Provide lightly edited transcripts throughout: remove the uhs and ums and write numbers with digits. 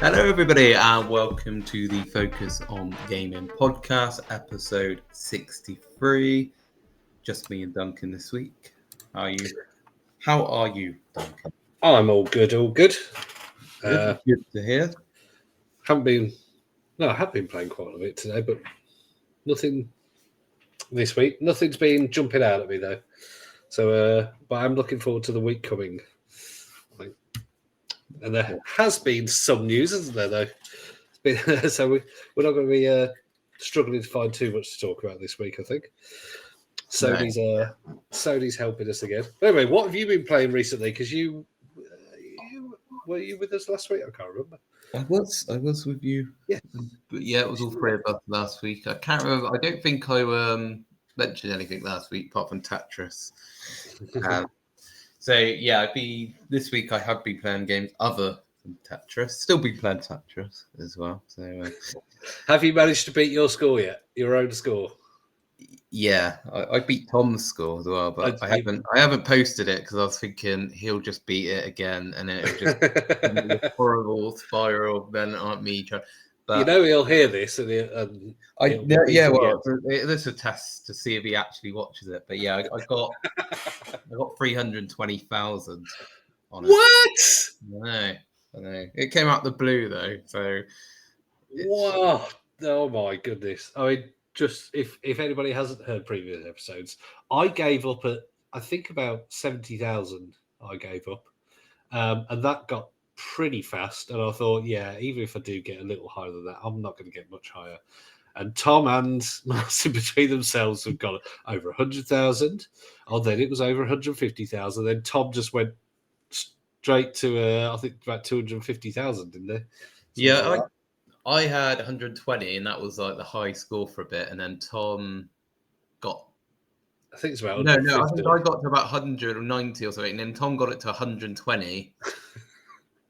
Hello, everybody, and welcome to the Focus on Gaming podcast, episode 63. Just me and Duncan this week. How are you, Duncan? I'm all good, all good. Good to hear. I have been playing quite a bit today, but nothing this week. Nothing's been jumping out at me though. So, but I'm looking forward to the week coming. And there has been some news, hasn't there? Though, so we're not going to be struggling to find too much to talk about this week. I think Sony's helping us again. But anyway, what have you been playing recently? Because were you with us last week? I can't remember. I was with you. Yeah, but yeah, it was all three of us last week. I can't remember. I don't think I mentioned anything last week apart from Tetris. So yeah, this week I have been playing games other than Tetris. Still been playing Tetris as well. So have you managed to beat your score yet? Your own score? Yeah, I beat Tom's score as well, but I haven't posted it because I was thinking he'll just beat it again, and it'll just be a horrible spiral. Then on me trying. But he'll hear this, and this is a test to see if he actually watches it. But yeah, I got 320,000 on it. What? I know. It came out the blue though, so. Wow! Oh my goodness! I mean, just if anybody hasn't heard previous episodes, I gave up at I think about 70,000. I gave up, and that got pretty fast. And I thought, yeah, even if I do get a little higher than that, I'm not going to get much higher. And Tom and Martin between themselves have got over 100,000. Oh, then it was over 150,000. Then Tom just went straight to I think about 250,000, didn't they? Yeah, I had 120, and that was like the high score for a bit. And then Tom got. I think it's about. No, I think I got to about 190 or something. And then Tom got it to 120.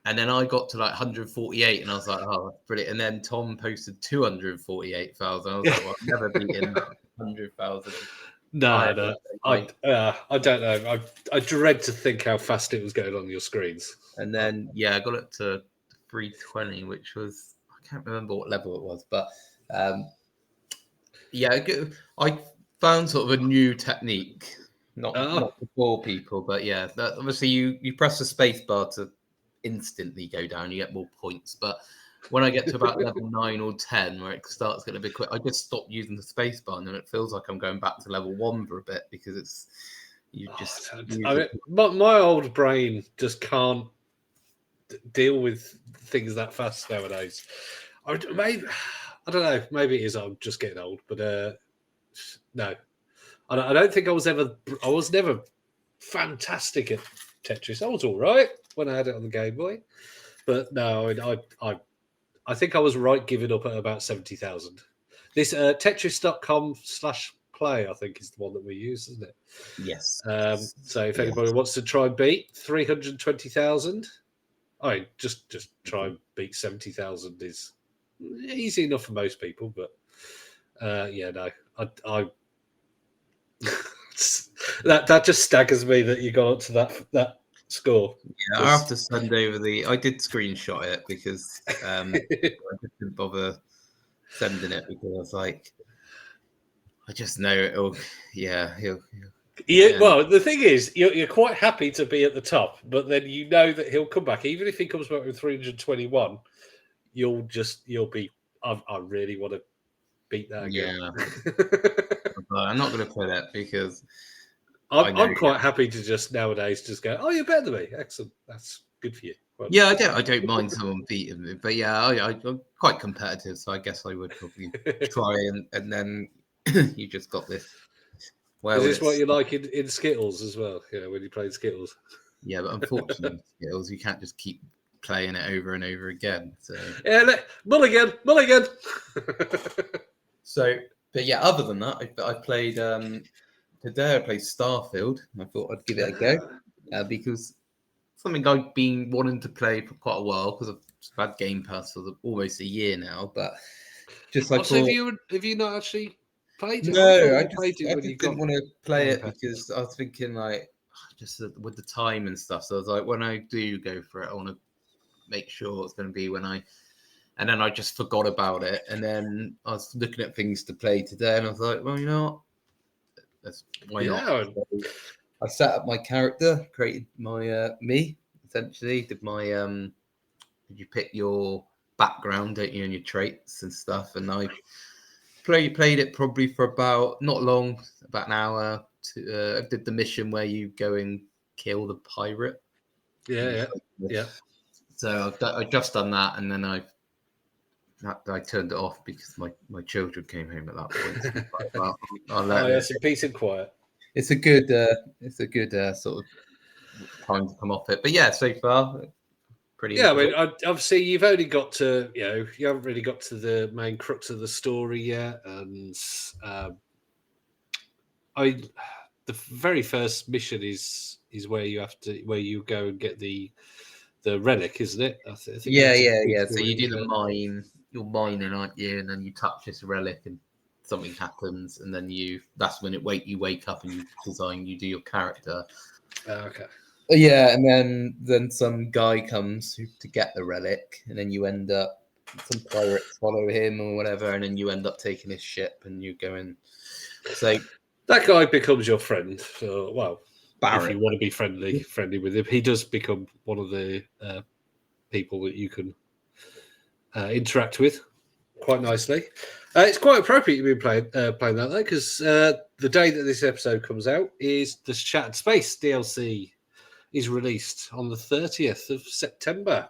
And then I got to like 148, and I was like, "Oh, brilliant!" And then Tom posted 248,000. I was like, "Well, I've never beaten 100,000." No, I don't know. I dread to think how fast it was going on your screens. And then I got it to 320, which was I can't remember what level it was, but I found sort of a new technique, not to bore people, but yeah, that obviously you press the space bar to instantly go down, you get more points. But when I get to about level 9 or 10, where it starts getting a bit quick, I just stop using the space bar, and then it feels like I'm going back to level 1 for a bit because my old brain just can't deal with things that fast nowadays. I don't know. Maybe it is I'm just getting old, but no, I don't think I was never fantastic at Tetris. I was all right when I had it on the Game Boy, but no, I think I was right giving up at about 70,000. This Tetris.com/play, I think, is the one that we use, isn't it? Yes. So if anybody wants to try and beat 320,000, just try and beat 70,000 is easy enough for most people. But no, I that just staggers me that you got up to that score. Yeah, I have to send over I did screenshot it because I just didn't bother sending it because I was like, I just know he'll. Well, the thing is, you're quite happy to be at the top, but then you know that he'll come back. Even if he comes back with 321, you'll be. I really want to beat that again. Yeah, I'm not going to play that because I'm quite happy to just nowadays just go. Oh, you're better than me. Excellent. That's good for you. Well, yeah, I don't mind someone beating me, but I'm quite competitive, so I guess I would probably try and then you just got this. Well, is this what you like in Skittles as well? When you play Skittles. Yeah, but unfortunately, Skittles, you can't just keep playing it over and over again. So mulligan. So, but yeah, other than that, I played today. I played Starfield. And I thought I'd give it a go because something I've been wanting to play for quite a while because I've had Game Pass for almost a year now. But just like, have you not actually played it? No, I just didn't want to play it because I was thinking like just with the time and stuff. So I was like, when I do go for it, I want to make sure it's going to be when I and then I just forgot about it. And then I was looking at things to play today, and I was like, well, you know what? Why not? So I set up my character, created my me, essentially. Did you pick your background, don't you, and your traits and stuff? And I played it probably for about not long, about an hour. I did the mission where you go and kill the pirate. Yeah. So I've just done that, and then I turned it off because my children came home at that point. So like, well, I'll let some peace and quiet. It's a good sort of time to come off it. But yeah, so far pretty. Yeah, I mean, obviously you've only got to, you haven't really got to the main crux of the story yet, and the very first mission is where you go and get the relic, isn't it? I think yeah. So you do the mine. You're mining, aren't you? And then you touch this relic, and something happens, and then that's when you wake up and you do your character. Okay. Yeah, and then some guy comes to get the relic, and then you end up, some pirates follow him or whatever, and then you end up taking his ship, and you go and say that guy becomes your friend. So, well, Barrett. If you want to be friendly with him, he does become one of the people that you can interact with quite nicely. It's quite appropriate you've been playing that though, because the day that this episode comes out is the Shattered Space DLC is released on the 30th of September.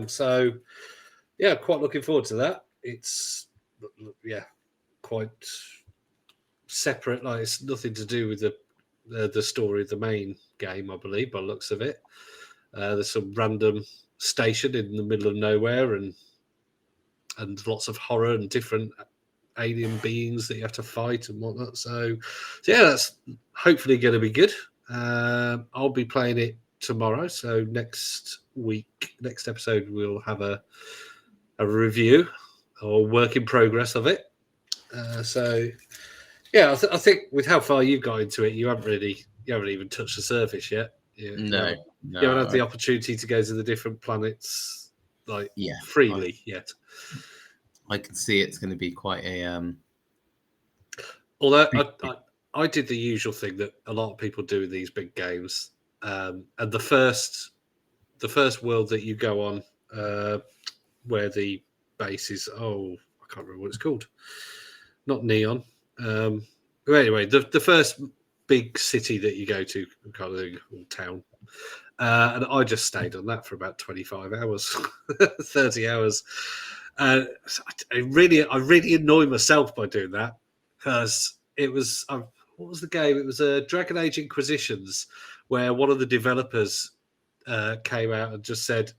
So yeah, quite looking forward to that. It's quite separate. Like, it's nothing to do with the story of the main game, I believe, by the looks of it. There's some random station in the middle of nowhere, and lots of horror and different alien beings that you have to fight and whatnot. So yeah, that's hopefully going to be good. I'll be playing it tomorrow. So next episode, we'll have a review or work in progress of it. So yeah, I think with how far you've got into it, you haven't even touched the surface yet. You haven't had the opportunity to go to the different planets freely yet. I can see it's going to be quite a. Although I did the usual thing that a lot of people do in these big games, and the first world that you go on, where the base is, I can't remember what it's called, not Neon. But anyway, the first big city that you go to, kind of thing, or town, and I just stayed on that for about 25 hours, 30 hours. I really annoy myself by doing that, because it was what was the game? It was Dragon Age Inquisitions, where one of the developers came out and just said,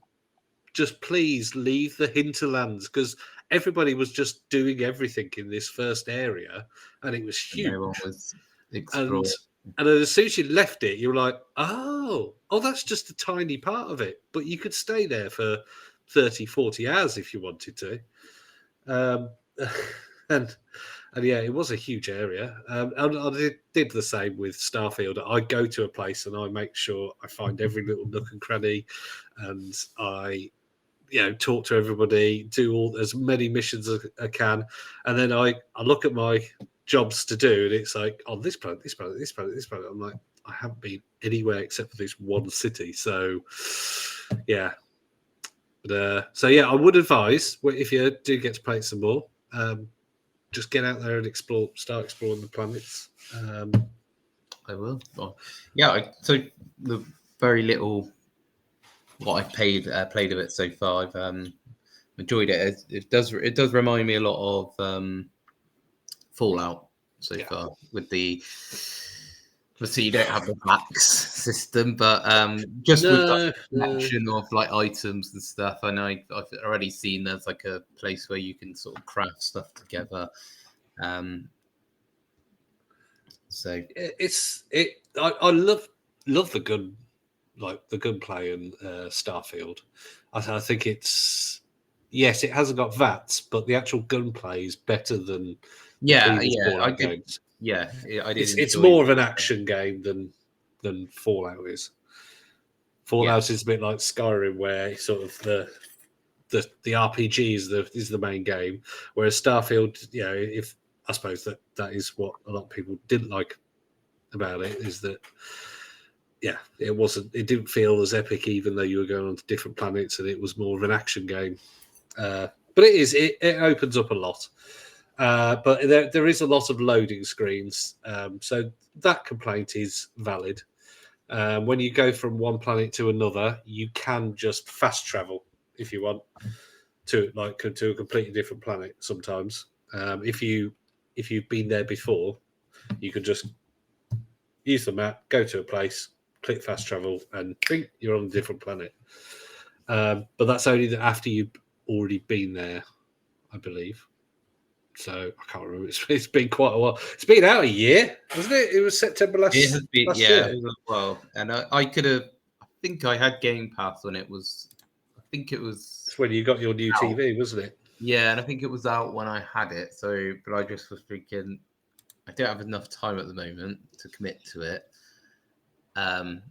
just please leave the hinterlands, because everybody was just doing everything in this first area, and it was huge. Everyone was exploring. And as soon as you left it, you were like, oh, that's just a tiny part of it. But you could stay there for 30, 40 hours if you wanted to. And yeah, it was a huge area. And I did the same with Starfield. I go to a place and I make sure I find every little nook and cranny, and I talk to everybody, do as many missions as I can, and then I look at my jobs to do, and it's like, on this planet, this planet, this planet, this planet. I'm like, I haven't been anywhere except for this one city. So yeah. But so yeah, I would advise, if you do get to play it some more, just get out there and start exploring the planets. I will. Well, yeah. So the very little what I've played of it so far, I've enjoyed it. It does remind me a lot of Fallout so far, with the. Obviously, you don't have the max system, but just with the collection of like items and stuff. I know I've already seen there's like a place where you can sort of craft stuff together. So I love the gun, like the gunplay in Starfield. I think it hasn't got VATS, but the actual gunplay is better than Fallout games. Yeah, I did. It's more of an action game than Fallout is. Fallout is a bit like Skyrim, where sort of the RPG is the main game, whereas Starfield, if I suppose that is what a lot of people didn't like about it, is that it didn't feel as epic, even though you were going on to different planets, and it was more of an action game. But it opens up a lot. But there is a lot of loading screens, so that complaint is valid. When you go from one planet to another, you can just fast travel if you want to a completely different planet. Sometimes, if you've been there before, you could just use the map, go to a place, click fast travel, and bing, you're on a different planet. But that's only after you've already been there, I believe. So I can't remember. It's been quite a while. It's been out a year, wasn't it? It was September last year. It was well. And I could have. I think I had Game Pass when it was. I think it was. It's when you got your new TV, wasn't it? Yeah, and I think it was out when I had it. So, but I just was thinking, I don't have enough time at the moment to commit to it. And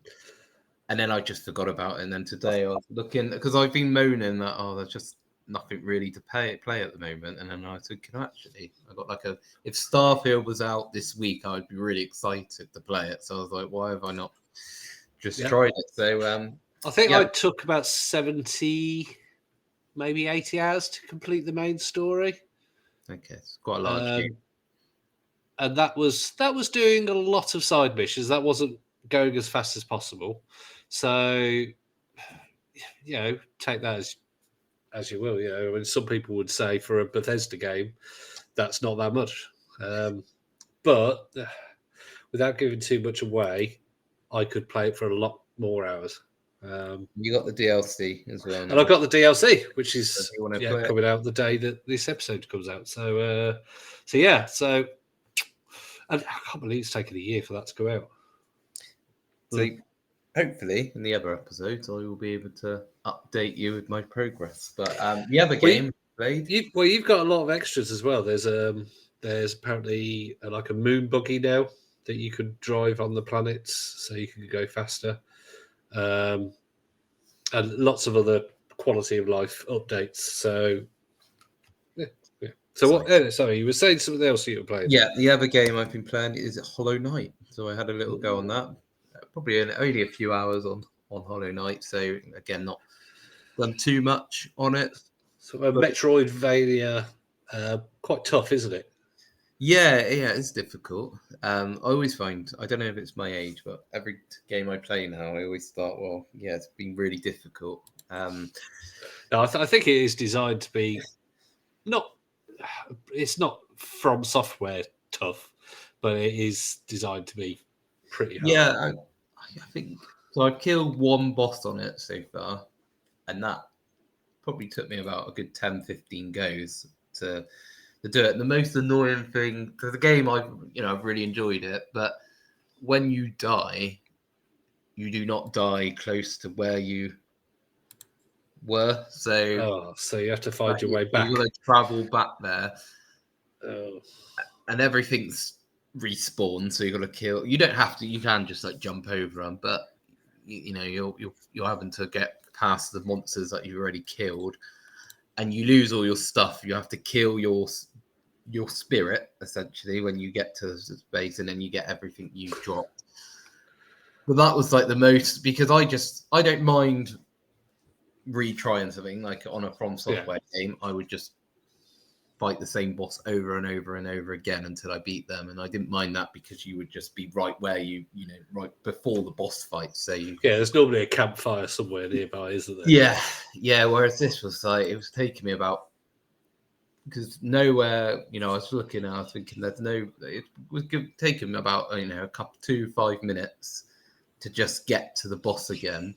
then I just forgot about it. And then today I was looking, because I've been moaning that there's just nothing really to play at the moment. And then I was thinking, actually, I got if Starfield was out this week, I'd be really excited to play it. So I was like, why have I not just tried it? So I think I took about 70, maybe 80 hours to complete the main story. Okay, it's quite a large game. And that was doing a lot of side missions. That wasn't going as fast as possible. So, take that as you will. I mean, some people would say for a Bethesda game, that's not that much. But without giving too much away, I could play it for a lot more hours. You got the DLC as well. And I've got the DLC, which is coming out the day that this episode comes out. So and I can't believe it's taken a year for that to go out. So hopefully in the other episodes I will be able to update you with my progress. But the other game played. You've got a lot of extras as well. There's apparently a moon buggy now that you could drive on the planets, so you can go faster. And lots of other quality of life updates. So yeah. So what? Sorry, you were saying something else you were playing. Yeah, the other game I've been playing is Hollow Knight. So I had a little go on that. Probably only a few hours on Hollow Knight. So again, not done too much on it. So Metroidvania, quite tough, isn't it? Yeah, it's difficult. I always find, I don't know if it's my age, but every game I play now, I always thought, it's been really difficult. No, I think it is designed to be it's not From Software tough, but it is designed to be pretty hard. Yeah, I think so. I've killed one boss on it so far, and that probably took me about a good 10-15 goes to do it. And the most annoying thing, because the game I've really enjoyed it, but when you die, you do not die close to where you were. So you have to find your way back. You got to travel back there. Oh. And everything's respawned, so you got to kill. You don't have to. You can just jump over them, but you're having to get past the monsters that you've already killed, and you lose all your stuff. You have to kill your spirit essentially when you get to the space, and then you get everything you dropped. But that was the most, because I don't mind retrying something on a From Software game. I would just fight the same boss over and over and over again until I beat them, and I didn't mind that because you would just be right where right before the boss fight. So there's normally a campfire somewhere nearby, isn't there? Yeah. Whereas this was it was taking me about, because nowhere, I was looking, I was thinking it was taking me about a couple 5 minutes to just get to the boss again.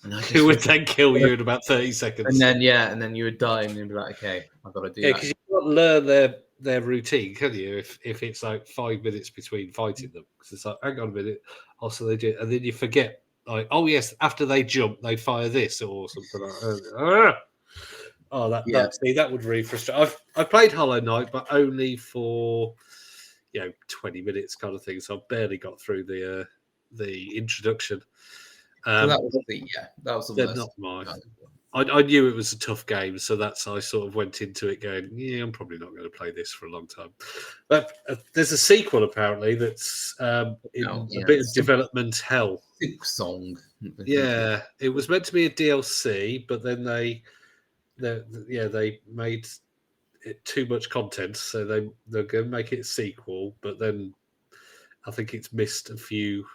And it would then kill you in about 30 seconds. And then you would die, and you'd be like, okay, I've got to do that. Because you've got to learn their routine, can you? If it's 5 minutes between fighting them, because it's hang on a minute, also they do, and then you forget, after they jump, they fire this or something like that. That would really frustrate. I've played Hollow Knight, but only for 20 minutes kind of thing, so I've barely got through the introduction. So that was the not mine. I knew it was a tough game, so that's I sort of went into it going, yeah, I'm probably not going to play this for a long time. But there's a sequel apparently that's in a bit of development hell. Song. Yeah, it was meant to be a DLC, but then they made it too much content, so they're going to make it a sequel. But then I think it's missed a few,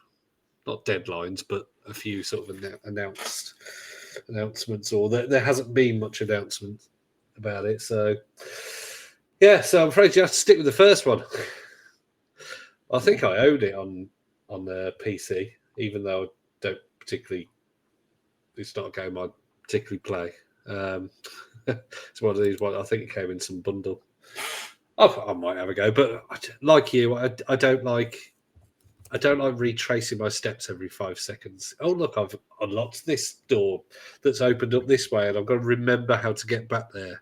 not deadlines, but a few sort of announcements, or there hasn't been much announcement about it. So yeah, so I'm afraid you have to stick with the first one. I think I owned it on the PC, even though I don't particularly. It's not a game I particularly play. It's one of these. I think it came in some bundle. I might have a go, but like you, I don't like retracing my steps every 5 seconds. Oh, look, I've unlocked this door that's opened up this way, and I've got to remember how to get back there.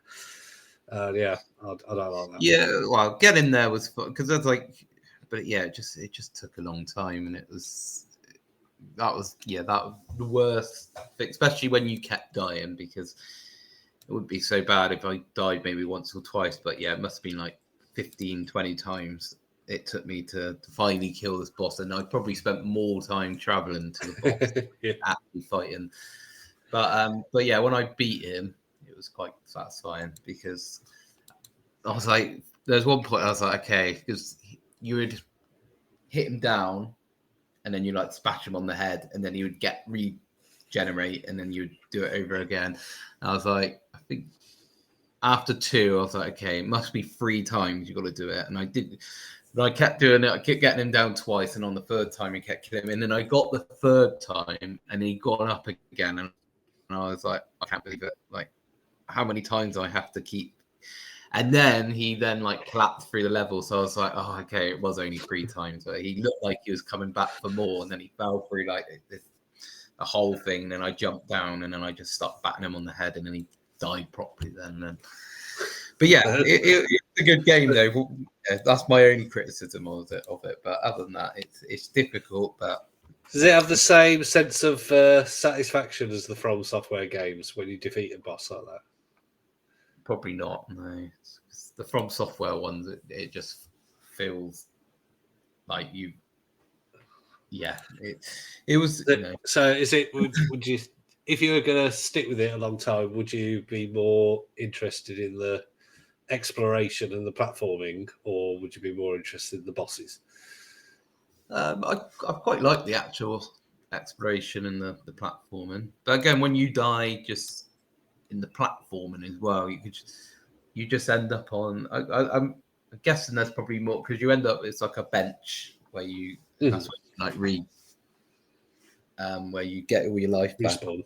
Yeah, I don't like that. Yeah, well, getting there was fun because that's like, but yeah, it just took a long time, and that was the worst, especially when you kept dying, because it wouldn't be so bad if I died maybe once or twice, but yeah, it must have been like 15, 20 times it took me to finally kill this boss, and I probably spent more time traveling to the boss yeah. actually fighting. But yeah, when I beat him, it was quite satisfying because I was like, there's one point I was like, okay, because you would hit him down, and then you like smash him on the head, and then he would regenerate, and then you would do it over again. And I was like, I think after 2, I was like, okay, it must be 3 times you got to do it, and I did. But I kept doing it. I kept getting him down twice, and on the 3rd time, he kept killing him. And then I got the 3rd time, and he got up again, and I was like, I can't believe it! Like, how many times I have to keep? And then he like collapsed through the level, so I was like, oh, okay, it was only 3 times, but he looked like he was coming back for more, and then he fell through like the whole thing. And then I jumped down, and then I just stopped batting him on the head, and then he died properly. But yeah, it's a good game though. That's my only criticism of it. But other than that, it's difficult. But does it have the same sense of satisfaction as the From Software games when you defeat a boss like that? Probably not. No, the From Software ones, it just feels like you. Yeah, it was. So is it? Would you, if you were going to stick with it a long time, would you be more interested in the exploration and the platforming, or would you be more interested in the bosses? I quite like the actual exploration and the platforming, but again, when you die just in the platforming as well, you just end up on. I'm guessing there's probably more because you end up. It's like a bench where you. That's what you like read. Where you get all your life back. Respawn.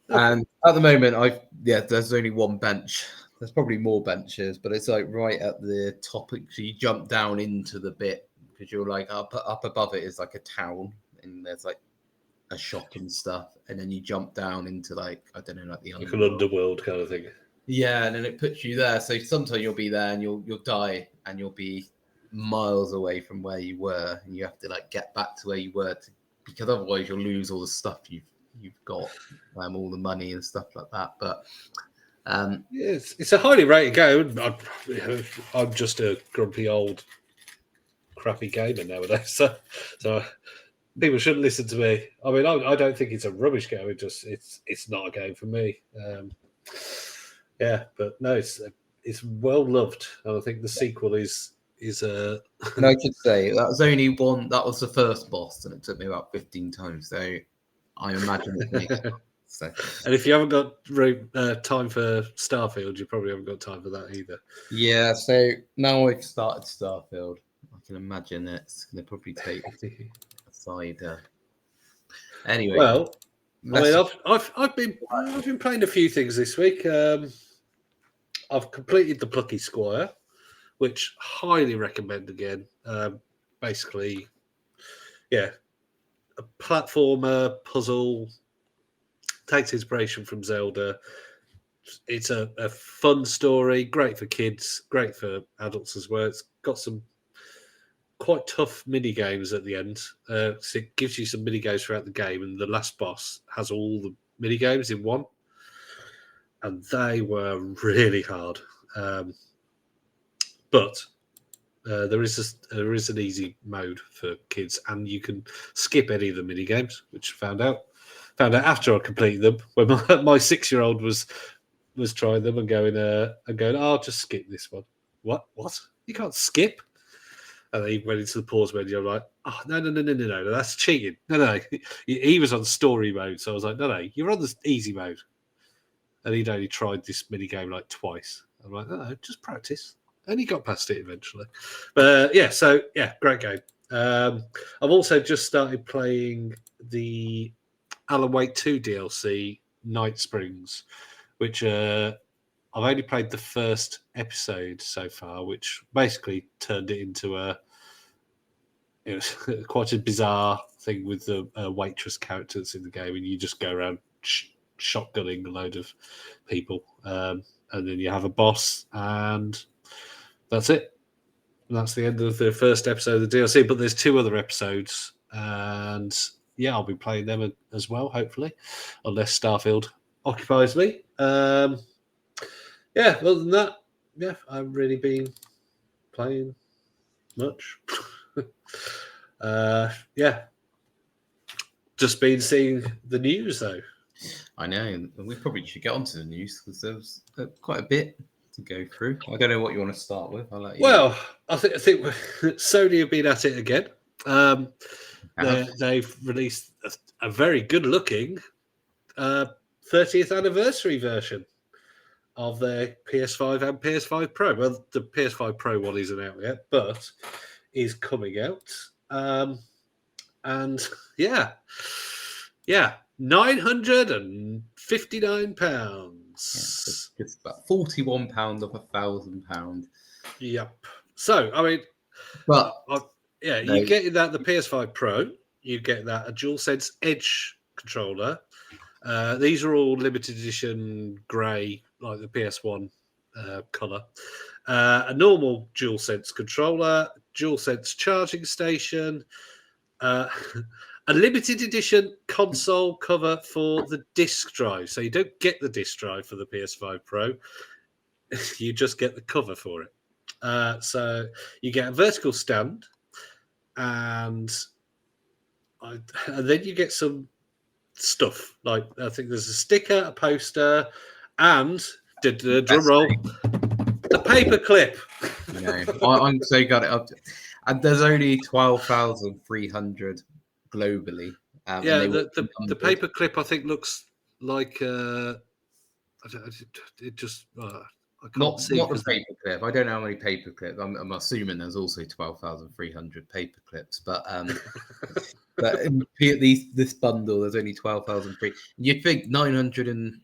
And at the moment, there's only one bench. There's probably more benches, but it's like right at the top. So you jump down into the bit because you're like up above it is like a town, and there's like a shop and stuff, and then you jump down into like I don't know, like the underworld kind of thing. Yeah, and then it puts you there. So sometimes you'll be there and you'll die, and you'll be miles away from where you were, and you have to like get back to where you were because otherwise you'll lose all the stuff you've got, all the money and stuff like that. But it's a highly rated game. I'm just a grumpy old crappy gamer nowadays, so people shouldn't listen to me. I mean, I don't think it's a rubbish game. It's not a game for me. Yeah, but no, it's well loved, and I think the sequel is. And I should say that was only one. That was the first boss, and it took me about 15 times. So I imagine it makes sense. So. And if you haven't got time for Starfield, you probably haven't got time for that either. Yeah, so now I've started Starfield. I can imagine it's going to probably take aside. Anyway, well, I mean, I've been playing a few things this week. I've completed the Plucky Squire, which highly recommend again. Basically, yeah, a platformer puzzle. Takes inspiration from Zelda. It's a fun story, great for kids, great for adults as well. It's got some quite tough mini games at the end. So it gives you some mini games throughout the game, and the last boss has all mini games in one, and they were really hard. But there is an easy mode for kids, and you can skip any of the mini games, which I found out after I completed them. When my 6-year-old was trying them and going, I'll just skip this one. What? You can't skip. And he went into the pause menu. I'm like, oh, no, that's cheating. No. He was on story mode. So I was like, no, you're on the easy mode. And he'd only tried this mini game like twice. I'm like, no, just practice. And he got past it eventually. But great game. I've also just started playing the Alan Wake 2 DLC, Night Springs, which I've only played the first episode so far, which basically turned it into it was quite a bizarre thing with the waitress characters in the game, and you just go around shotgunning a load of people, and then you have a boss, and that's it. And that's the end of the first episode of the DLC. But there's 2 other episodes, and I'll be playing them as well, hopefully, unless Starfield occupies me. Other than that, I haven't really been playing much. Just been seeing the news though. I know. We probably should get onto the news because there's quite a bit to go through. I don't know what you want to start with. I'll let you. Well, I think Sony have been at it again. They've released a very good-looking 30th anniversary version of their PS5 and PS5 Pro. Well, the PS5 Pro one isn't out yet, but is coming out. £959. It's about £41 off £1,000. Yep. So, I mean, you get that the PS5 Pro, you get that a DualSense Edge controller. These are all limited edition grey, like the PS1 colour. A normal DualSense controller, DualSense charging station, a limited edition console cover for the disc drive. So you don't get the disc drive for the PS5 Pro. You just get the cover for it. So you get a vertical stand, and then you get some stuff. Like, I think there's a sticker, a poster, and drum roll, the paper clip. I'm so glad and there's only 12,300 globally. The paper clip I think looks like it just I can't see. Not the paper clip. I don't know how many paper clips. I'm assuming there's also 12,300 paper clips, but but in this bundle there's only 12,003. You'd think £959.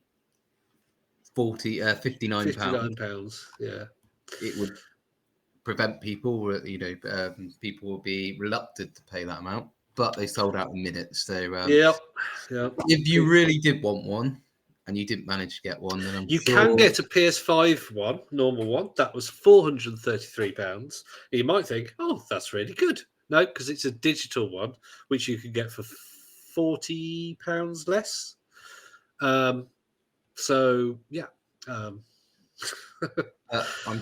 £59. Yeah, it would prevent people. People will be reluctant to pay that amount, but they sold out in minutes. So if you really did want one and you didn't manage to get one, then you can get a PS5 one, normal one. That was £433. You might think, oh, that's really good. No, because it's a digital one, which you can get for £40 less. I'm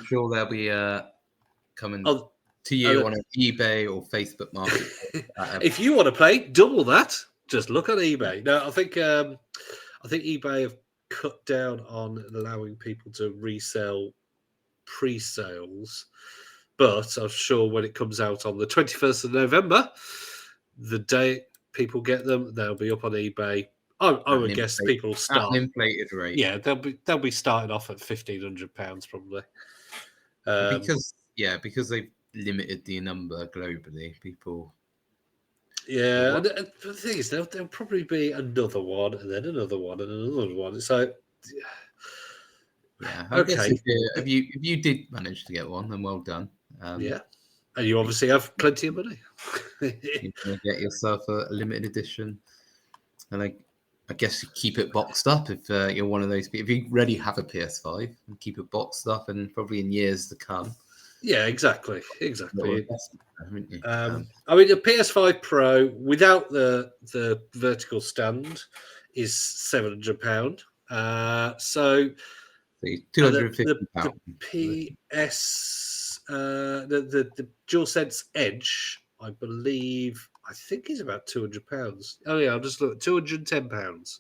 sure they'll be coming to you on an eBay or Facebook Market. If you want to pay double that, just look on eBay. No, I think eBay have cut down on allowing people to resell pre-sales, but I'm sure when it comes out on the 21st of November, the day people get them, they'll be up on eBay. I would guess people will start at an inflated rate. Yeah, they'll be starting off at £1,500 probably. Because they've limited the number globally, people. Yeah, and the thing is, there'll probably be another one, and then another one, and another one. So, okay. If you did manage to get one, then well done. And you obviously have plenty of money. You can get yourself a limited edition, and I guess you keep it boxed up if you're one of those people. If you already have a PS5, and keep it boxed up, and probably in years to come. Yeah, exactly. I mean, The PS5 Pro without the vertical stand is £700. So £250. The PS, the DualSense Edge, I think is about £200. Oh yeah, I'll just look, £210.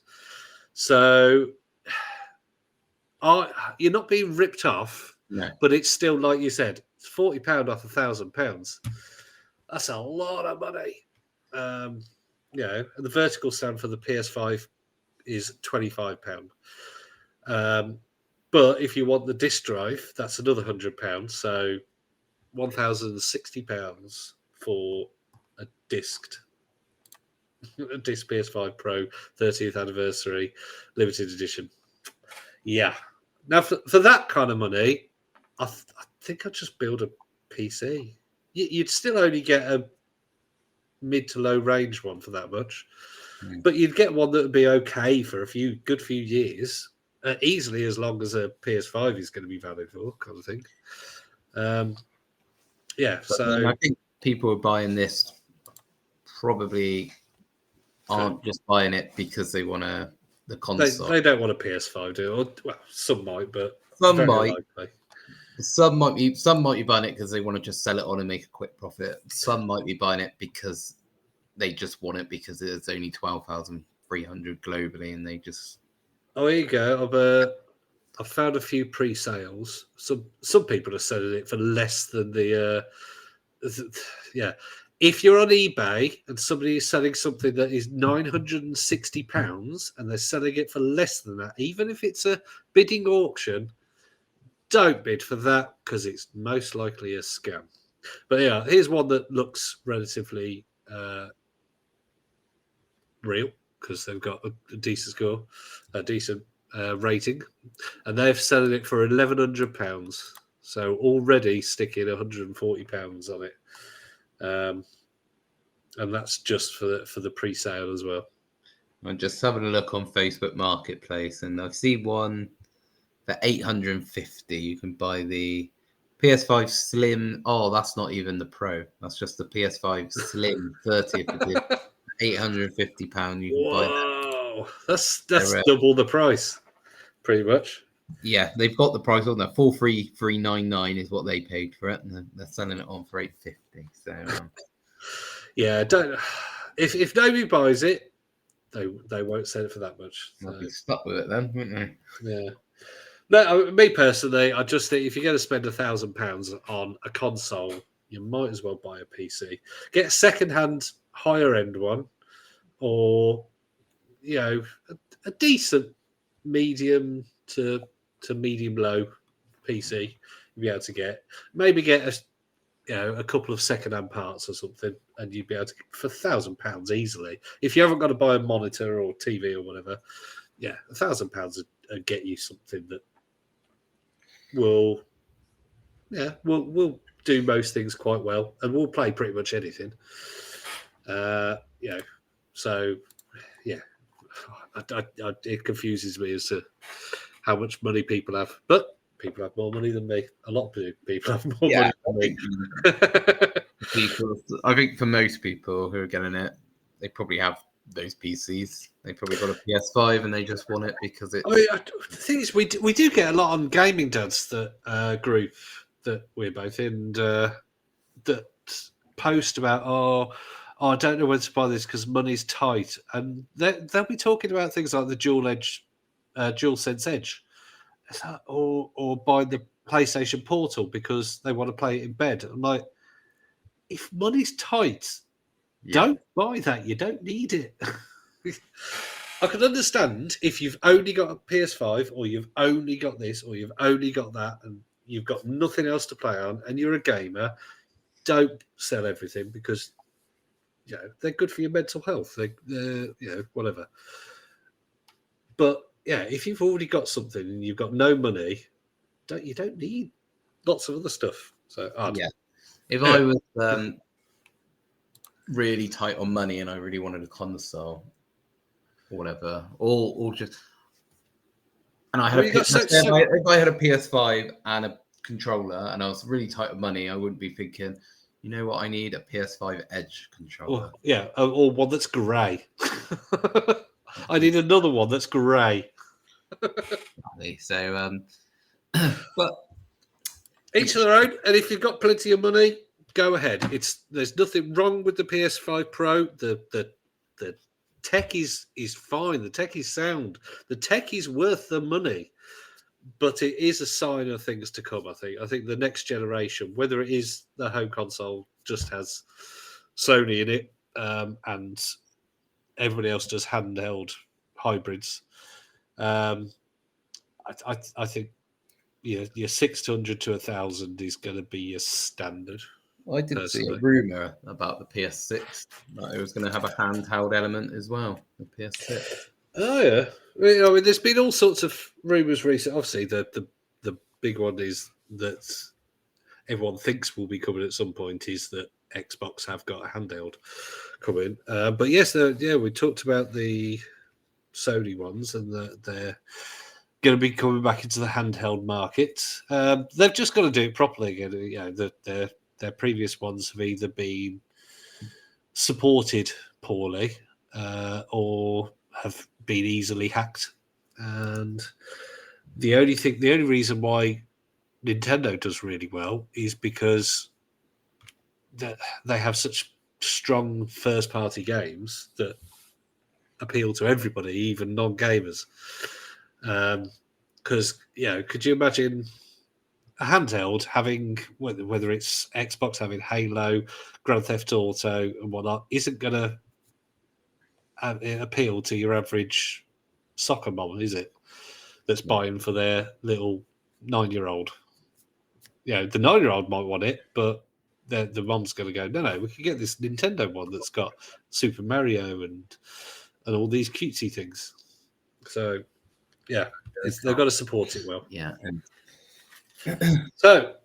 So you're not being ripped off, No. but it's still, like you said, it's £40 off £1,000. That's a lot of money. And the vertical stand for the PS5 is £25. But if you want the disc drive, that's another £100. So £1,060 for a disc PS5 Pro 30th anniversary limited edition. Yeah. Now for that kind of money, I think I'd just build a PC. You'd still only get a mid to low range one for that much, but you'd get one that would be okay for a good few years. Easily as long as a PS5 is going to be valid for, kind of thing. So I think people are buying this probably aren't just buying it because they want the console. They don't want a PS5, do they? Well, some might, but some might. Likely. Some might be buying it because they want to just sell it on and make a quick profit. Some might be buying it because they just want it because there's only 12,300 globally, and they just. Oh, here you go. I've found a few pre-sales. Some people are selling it for less than the. If you're on eBay and somebody is selling something that is £960 and they're selling it for less than that, even if it's a bidding auction, don't bid for that because it's most likely a scam. But yeah, here's one that looks relatively real because they've got a decent score, a decent rating, and they're selling it for £1,100. So already sticking £140 on it, and that's just for the pre-sale as well. I'm just having a look on Facebook Marketplace, and I see one for $850. You can buy the PS5 Slim. Oh, that's not even the Pro. That's just the PS5 Slim 30th edition. £850. You can buy that. That's double the price, pretty much. Yeah, they've got the price on there. 43399 is what they paid for it, and they're selling it on for $850. So yeah, don't. If nobody buys it, they won't sell it for that much. They'll be stuck with it then, wouldn't they? Yeah. No, me personally, I just think if you're going to spend £1,000 on a console, you might as well buy a PC. Get a second-hand, higher-end one, or a decent medium to medium-low PC you'll be able to get. Maybe get a couple of second-hand parts or something, and you'd be able to get for £1,000 easily. If you haven't got to buy a monitor or TV or whatever, yeah, £1,000 would get you something that will do most things quite well, and we'll play pretty much anything. So yeah, it confuses me as to how much money people have, but people have more money than me. A lot of people have more money than me. I think for most people who are getting it, they probably have those PCs. They probably got a PS5 and they just want it because it's. The thing is, we do get a lot on Gaming Dads, that group that we're both in, that post about I don't know when to buy this because money's tight, and they'll be talking about things like the DualSense Edge, or buy the PlayStation Portal because they want to play it in bed. I'm like, if money's tight, don't buy that. You don't need it. I can understand if you've only got a PS5 or you've only got this or you've only got that and you've got nothing else to play on and you're a gamer, don't sell everything because they're good for your mental health. They're whatever. But yeah, if you've already got something and you've got no money, you don't need lots of other stuff. So if I was really tight on money and I really wanted a console or whatever, or just, and I had if I had a PS5 and a controller and I was really tight on money, I wouldn't be thinking, you know what, I need a PS5 Edge controller. Or one that's grey. I need another one that's grey. So, but each of their own. And if you've got plenty of money, go ahead. There's nothing wrong with the PS5 Pro. The tech is fine. The tech is sound. The tech is worth the money. But it is a sign of things to come, I think. I think the next generation, whether it is the home console just has Sony in it, and everybody else does handheld hybrids. I think your 600 to 1,000 is going to be your standard. I did see a rumor about the PS6 that it was going to have a handheld element as well. The PS6. Oh yeah, I mean, there's been all sorts of rumors recently. Obviously, the big one is that everyone thinks will be coming at some point is that Xbox have got a handheld coming. But yes, we talked about the Sony ones and that they're going to be coming back into the handheld market. They've just got to do it properly again. You know, their previous ones have either been supported poorly or have been easily hacked. And the only reason why Nintendo does really well is because they have such strong first-party games that appeal to everybody, even non-gamers. Because could you imagine a handheld having whether it's Xbox having Halo, Grand Theft Auto, and whatnot isn't going to appeal to your average soccer mom, is it? That's buying for their little 9-year-old. The 9-year-old might want it, but the mom's going to go, no, we can get this Nintendo one that's got Super Mario and all these cutesy things. So, yeah, they've got to support it well. Yeah. So,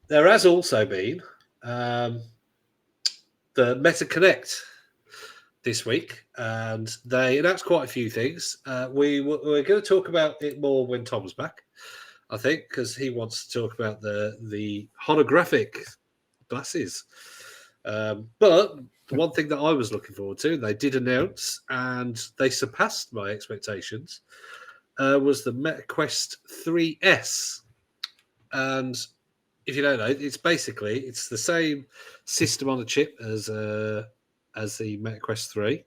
there has also been the Meta Connect this week, and they announced quite a few things. We're going to talk about it more when Tom's back, I think, because he wants to talk about the holographic glasses. But the one thing that I was looking forward to, they did announce, and they surpassed my expectations, was the Meta Quest 3S. And if you don't know, it's the same system on a chip as the Meta Quest 3.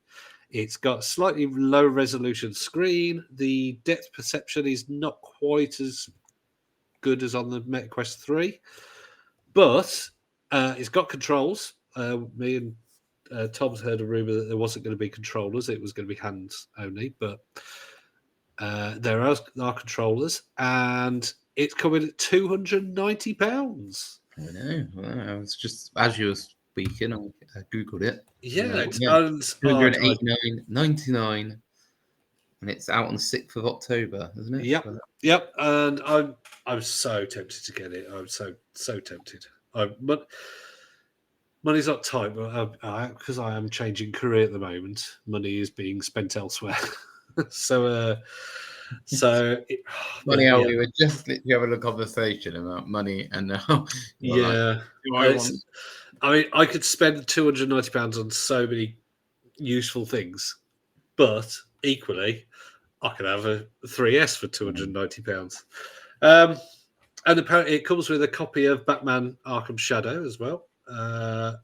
It's got a slightly low resolution screen. The depth perception is not quite as good as on the Meta Quest 3, but it's got controls. Me and Tom's heard a rumor that there wasn't going to be controllers; it was going to be hands only. But there are controllers, and it's coming at £290. I know. I was just as you were speaking, I googled it. Yeah, it's £289.99, and it's out on the 6th of October, isn't it? Yep. And I'm so tempted to get it. I'm so tempted. But money's not tight, but because I am changing career at the moment, money is being spent elsewhere. So funny how we were just literally having a conversation about money, and now I could spend £290 on so many useful things, but equally, I could have a 3S for £290. And apparently, it comes with a copy of Batman: Arkham Shadow as well. And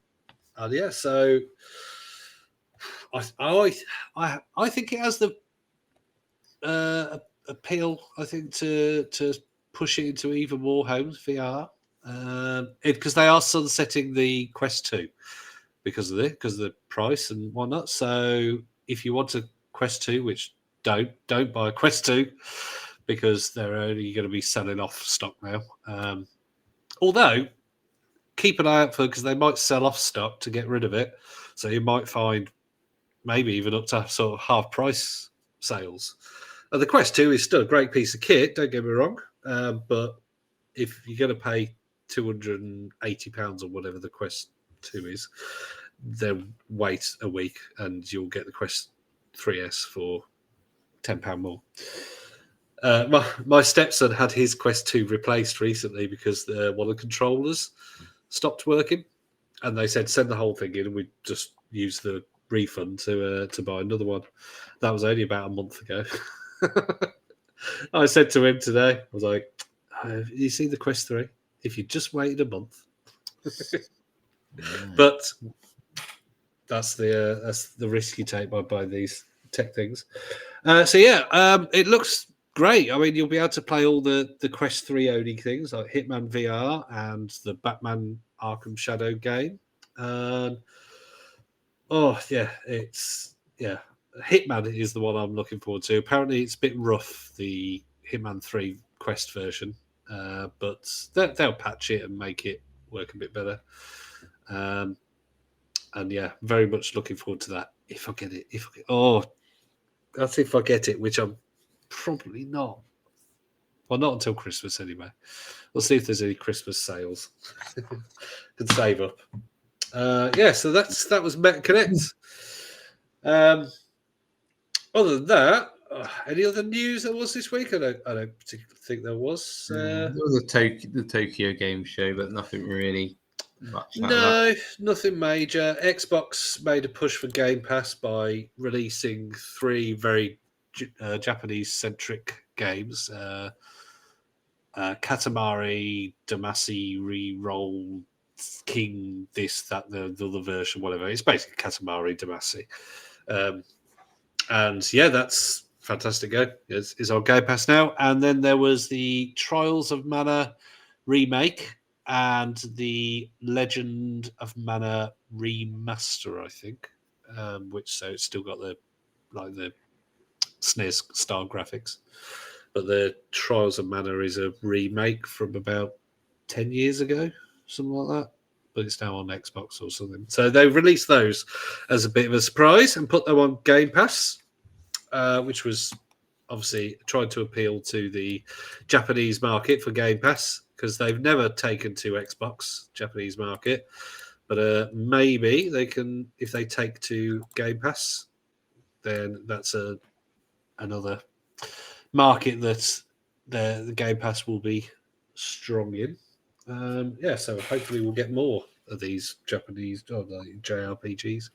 yeah, so I think it has the appeal, I think, to push it into even more homes VR, because they are sunsetting the Quest 2 because of the price and whatnot. So if you want a Quest 2, which don't buy a Quest 2 because they're only going to be selling off stock now. Although keep an eye out for, because they might sell off stock to get rid of it. So you might find maybe even up to sort of half price sales. The Quest 2 is still a great piece of kit, don't get me wrong. But if you're going to pay £280 or whatever the Quest 2 is, then wait a week and you'll get the Quest 3S for £10 more. My stepson had his Quest 2 replaced recently because one of the controllers stopped working, and they said send the whole thing in and we just use the refund to buy another one. That was only about a month ago. I said to him today, I was like, you see the Quest 3? If you just waited a month. But that's the risk you take by buying these tech things. It looks great. I mean, you'll be able to play all the Quest 3 only things like Hitman VR and the Batman Arkham Shadow game. Hitman is the one I'm looking forward to. Apparently, it's a bit rough, the Hitman 3 Quest version, but they'll patch it and make it work a bit better. Very much looking forward to that. If I get it, that's if I get it, which I'm probably not. Well, not until Christmas anyway. We'll see if there's any Christmas sales. Can save up. So that was MetaConnect. Other than that, any other news that was this week? I don't particularly think there was. There was the Tokyo Game Show, but nothing really much. Nothing major. Xbox made a push for Game Pass by releasing 3 very Japanese-centric games. Katamari Damacy Reroll King, this, that, the other version, whatever. It's basically Katamari Damacy. That's fantastic. It's on Game Pass now. And then there was the Trials of Mana remake and the Legend of Mana remaster, I think. So it's still got the SNES style graphics. But the Trials of Mana is a remake from about 10 years ago, something like that. But it's now on Xbox or something. So they released those as a bit of a surprise and put them on Game Pass, which was obviously trying to appeal to the Japanese market for Game Pass, because they've never taken to Xbox Japanese market. But maybe they can, if they take to Game Pass, then that's another market that the Game Pass will be strong in. So hopefully we'll get more of these Japanese JRPGs.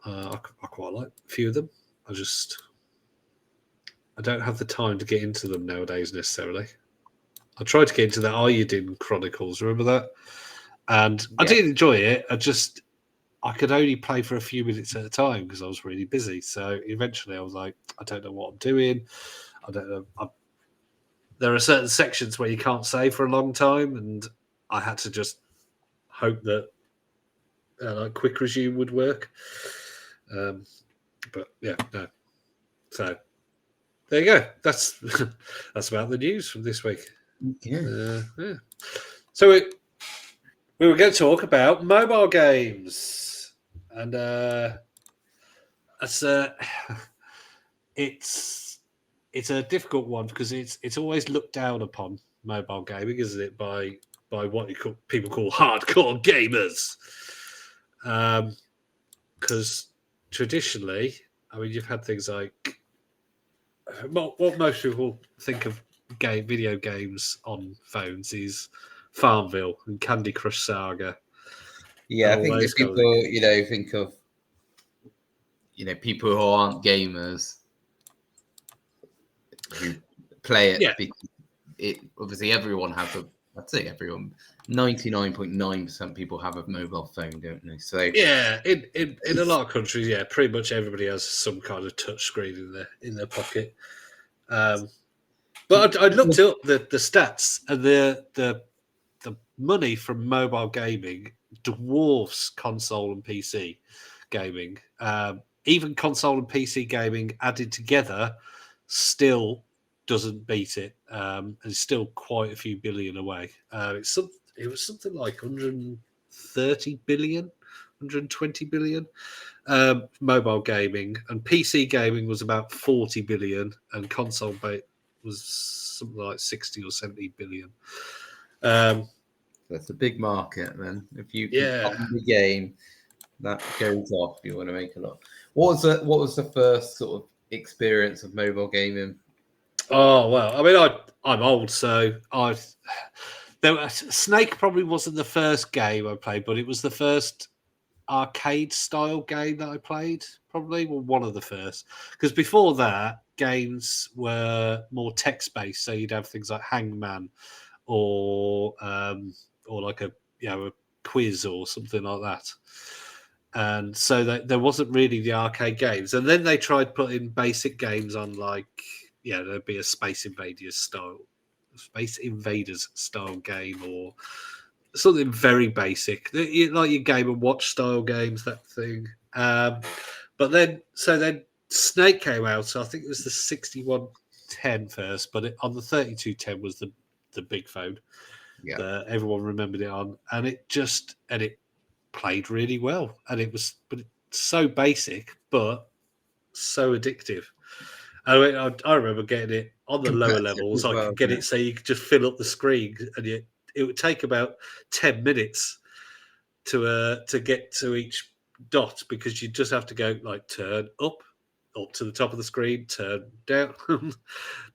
I quite like a few of them. I don't have the time to get into them nowadays necessarily. I tried to get into the Ayudin Chronicles, remember that? And I did enjoy it. I could only play for a few minutes at a time because I was really busy. So eventually I was like, I don't know what I'm doing. I don't know. There are certain sections where you can't save for a long time, and I had to just hope that quick resume would work. So there you go. That's about the news from this week. Yeah. So we were going to talk about mobile games, and it's a difficult one because it's always looked down upon, mobile gaming, isn't it, by what people call hardcore gamers. Because traditionally, I mean, you've had things like what most people think of video games on phones is Farmville and Candy Crush Saga. Yeah, I think if people, think of, people who aren't gamers who play it, because obviously everyone has I'd say everyone, 99.9% people have a mobile phone, don't they? So in a lot of countries, pretty much everybody has some kind of touch screen in their pocket. But I looked up the stats, and the money from mobile gaming dwarfs console and PC gaming. Even console and PC gaming added together still doesn't beat it. And it's still quite a few billion away. It was something like 130 billion, 120 billion. Mobile gaming, and PC gaming was about 40 billion, and console was something like 60 or 70 billion. That's a big market, then. If you own the game, that goes off. You want to make a lot. What was the first sort of experience of mobile gaming? Oh well, I mean, I'm old, so Snake probably wasn't the first game I played, but it was the first arcade style game that I played, probably, well, one of the first. Because before that, games were more text based, so you'd have things like Hangman or like a quiz or something like that. And so there wasn't really the arcade games. And then they tried putting basic games on, like, there'd be a Space Invaders style game or something very basic, like your Game & Watch style games, that thing. But then Snake came out, so I think it was the 6110 first, but on the 3210 was the big phone that everyone remembered it on, and it played really well, and it's so basic but so addictive. I remember getting it on the lower levels. I could get it so you could just fill up the screen, and it would take about 10 minutes to get to each dot, because you just have to go like turn up to the top of the screen, turn down,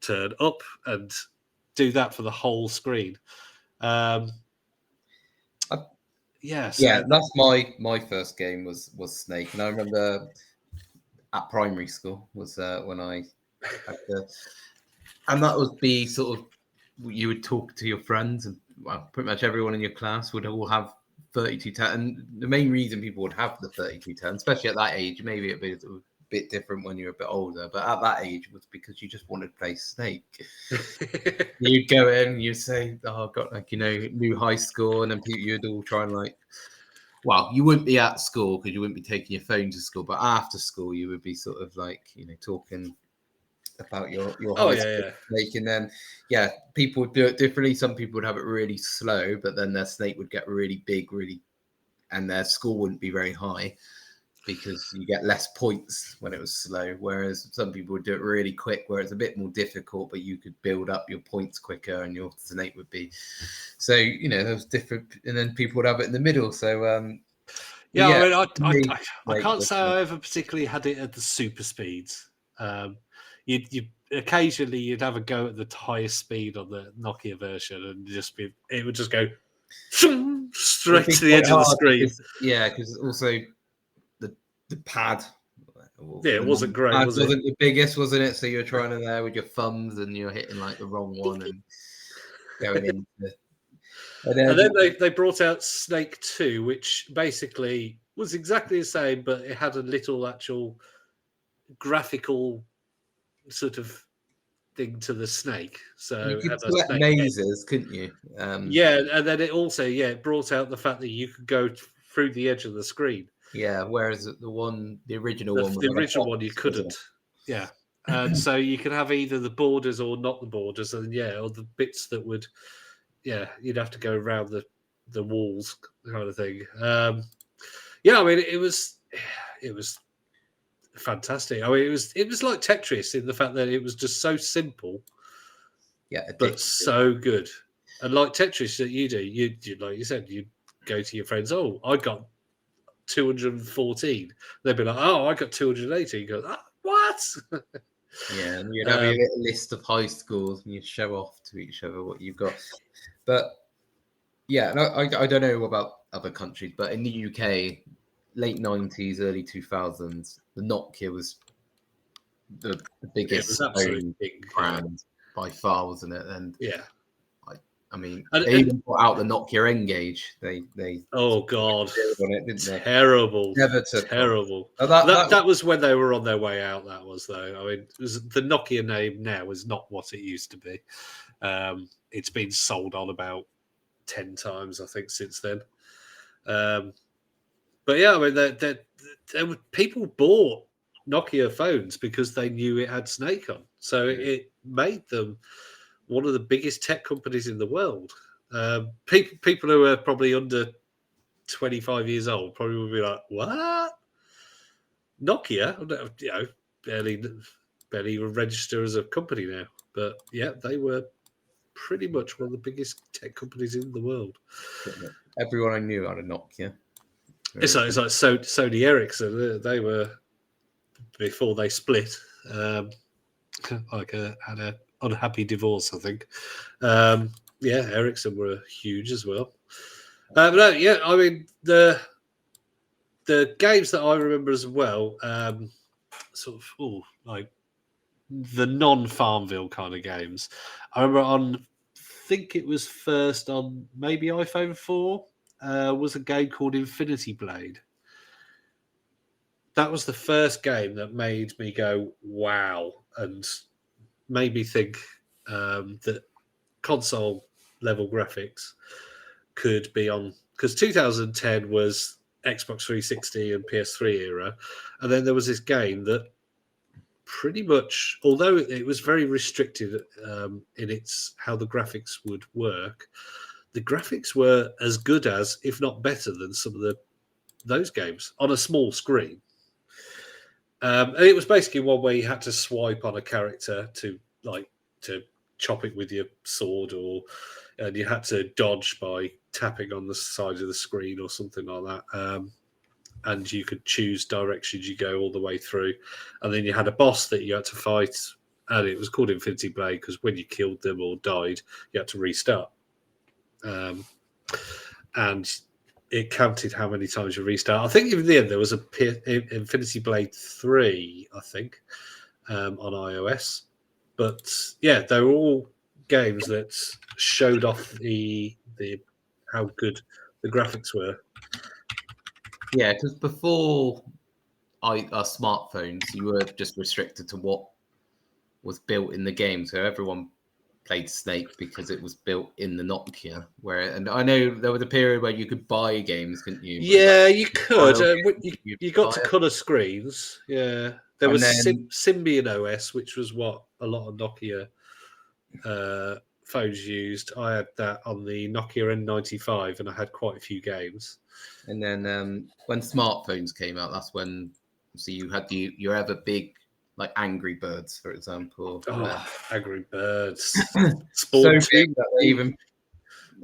turn up, and do that for the whole screen. So that's my first game was Snake, and I remember at primary school was when I had and that would be sort of, you would talk to your friends, and pretty much everyone in your class would all have 3210. And the main reason people would have the 3210, especially at that age, maybe a bit different when you're a bit older, but at that age was because you just wanted to play Snake. You'd go in, you'd say, "Oh, I've got new high score," and then you'd all try and you wouldn't be at school because you wouldn't be taking your phone to school, but after school you would be sort of talking about your high school Snake, and then people would do it differently. Some people would have it really slow, but then their Snake would get really big, and their score wouldn't be very high because you get less points when it was slow. Whereas some people would do it really quick, where it's a bit more difficult, but you could build up your points quicker, and your Snake would be. So there was different, and then people would have it in the middle. So I can't say I ever particularly had it at the super speeds. You occasionally you'd have a go at the highest speed on the Nokia version, and it would just go straight to the edge of the screen. Because also the pad. It wasn't great. Wasn't the biggest, wasn't it? So you're trying in there with your thumbs, and you're hitting the wrong one and going into. And then they brought out Snake 2, which basically was exactly the same, but it had a little actual graphical sort of thing to the snake. So you could select mazes, couldn't you? And then it also brought out the fact that you could go through the edge of the screen. Yeah, whereas the original one you couldn't. Yeah. And so you could have either the borders or not the borders, and or the bits that would you'd have to go around the walls kind of thing. I mean it was fantastic. I mean it was like Tetris in the fact that it was just so simple, but so good. And like Tetris that you do, you like you said, you go to your friends. Oh, I got 214. They'd be like, oh, I got 280. You go, what? Yeah, and you'd have your little list of high scores, and you show off to each other what you've got. But I don't know about other countries, but in the UK, late 90s, early 2000s, the Nokia was the biggest brand by far, wasn't it? And I mean, they even brought out the Nokia N-Gage. They oh god, on it, didn't they? Terrible, never took terrible. That was when they were on their way out. That was though. I mean, the Nokia name now is not what it used to be. It's been sold on about 10 times, I think, since then. But I mean, there were people bought Nokia phones because they knew it had Snake on, so it made them one of the biggest tech companies in the world. People who are probably under 25 years old probably would be like, "What? Nokia? Barely register as a company now." But they were pretty much one of the biggest tech companies in the world. Everyone I knew had a Nokia. It's like Sony Ericsson. They were, before they split, had a unhappy divorce, I think. Ericsson were huge as well. I mean, the games that I remember as well, sort of like the non-Farmville kind of games. I remember I think it was first on maybe iPhone 4, was a game called Infinity Blade. That was the first game that made me go, wow, and made me think that console level graphics could be on, because 2010 was Xbox 360 and PS3 era, and then there was this game that pretty much, although it was very restricted in its how the graphics would work, the graphics were as good as, if not better than, some of those games on a small screen. And it was basically one where you had to swipe on a character to chop it with your sword, and you had to dodge by tapping on the side of the screen or something like that. And you could choose directions you go all the way through. And then you had a boss that you had to fight, and it was called Infinity Blade because when you killed them or died, you had to restart. And it counted how many times you restart. I think in the end there was a Infinity Blade 3, I think, on iOS. But yeah, they were all games that showed off the how good the graphics were. Yeah, because before our smartphones, you were just restricted to what was built in the game. So everyone played Snake because it was built in the Nokia. And I know there was a period where you could buy games, couldn't you? Yeah, you could. You got to colour screens. Yeah, there was Symbian OS, which was what a lot of Nokia phones used. I had that on the Nokia N95, and I had quite a few games. And then when smartphones came out, that's when you had your ever big, like, Angry Birds, for example. Oh, Angry Birds. So big that they even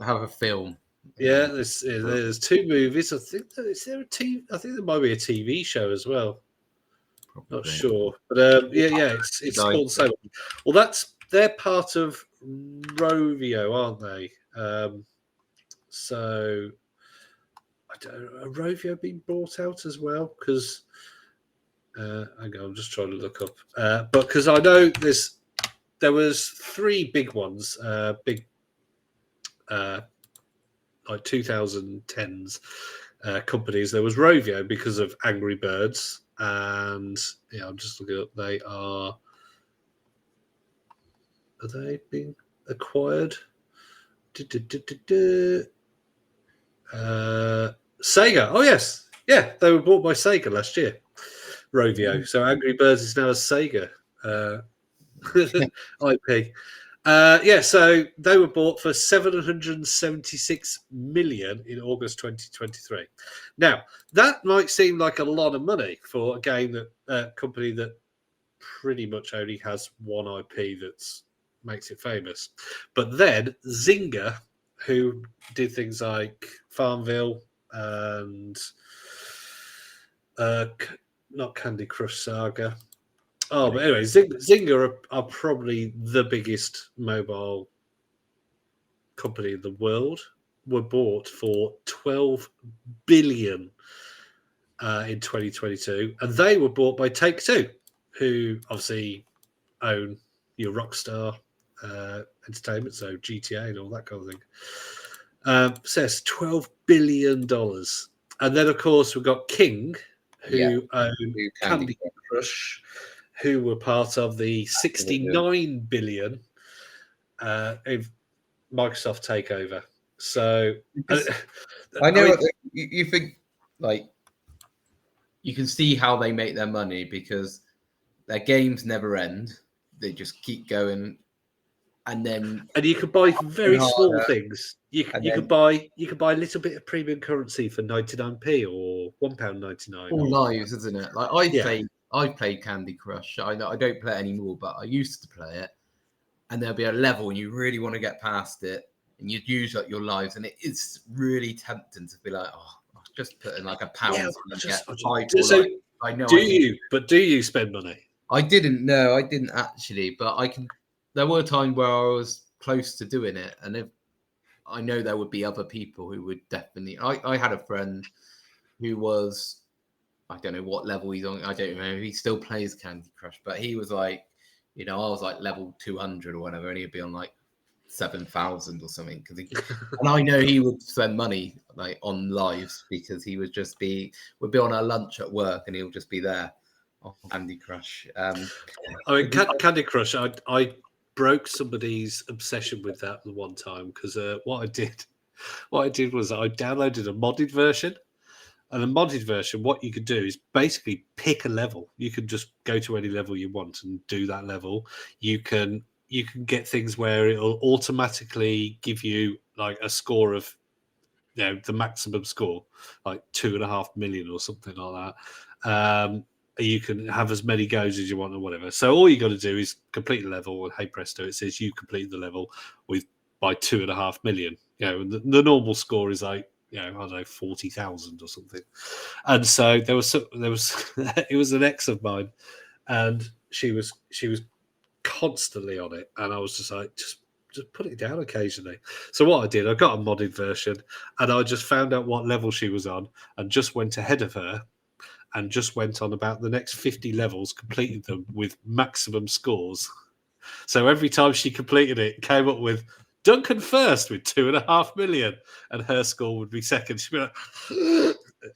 have a film. Yeah, there's 2 movies. I think there might be a TV show as well. Probably. Not sure, but it's called so. Well, they're part of Rovio, aren't they? So I don't know. Rovio being brought out as well? Because hang on, I'm just trying to look up. But because I know there was 3 big ones, like 2010s companies. There was Rovio because of Angry Birds, and I'm just looking up. Are they being acquired? Sega. Oh yes, yeah, they were bought by Sega last year. Rovio. So Angry Birds is now a Sega IP. So they were bought for $776 million in August 2023. Now, that might seem like a lot of money for a game company that pretty much only has one IP that makes it famous. But then Zynga, who did things like Farmville and not Candy Crush Saga. Oh, but anyway, Zynga are probably the biggest mobile company in the world. Were bought for $12 billion in 2022, and they were bought by Take-Two, who obviously own your Rockstar Entertainment, so GTA and all that kind of thing. Says $12 billion, and then of course we've got King, who own Candy Crush, who were part of the $69 billion Microsoft takeover. So I know you think, like, you can see how they make their money because their games never end. They just keep going, and you can buy very small things. You could buy a little bit of premium currency for 99p or £1.99. All lives, isn't it? Like I played Candy Crush. I don't play it anymore, but I used to play it. And there'll be a level and you really want to get past it, and you'd use up your lives, and it is really tempting to be like, oh, I'll just put in like £1 and get 5 so lives. I know. Do you spend money? I didn't. No, I didn't actually. But there were times where I was close to doing it, and I know there would be other people who would definitely. I had a friend who was I don't know what level he's on. I don't know. He still plays Candy Crush, but he was like, you know, I was like level 200 or whatever, and he'd be on like 7,000 or something. And I know he would spend money like on lives because he would just would be on a lunch at work, and he'll just be there on Candy Crush. I mean, Candy Crush. I broke somebody's obsession with that the one time because what I did was I downloaded a modded version. And a modded version, what you could do is basically pick a level. You can just go to any level you want and do that level. You can get things where it'll automatically give you like a score of, you know, the maximum score, like 2.5 million or something like that. You can have as many goes as you want or whatever. So all you got to do is complete the level, and hey presto, it says you complete the level by 2.5 million. You know, the normal score is like, you know, I don't know, 40,000 or something. And so there was it was an ex of mine, and she was constantly on it, and I was just like, just put it down occasionally. So what I did, I got a modded version, and I just found out what level she was on, and just went ahead of her, and just went on about the next 50 levels, completed them with maximum scores. So every time she completed it, came up with Duncan first with 2.5 million, and her score would be second. She'd be like,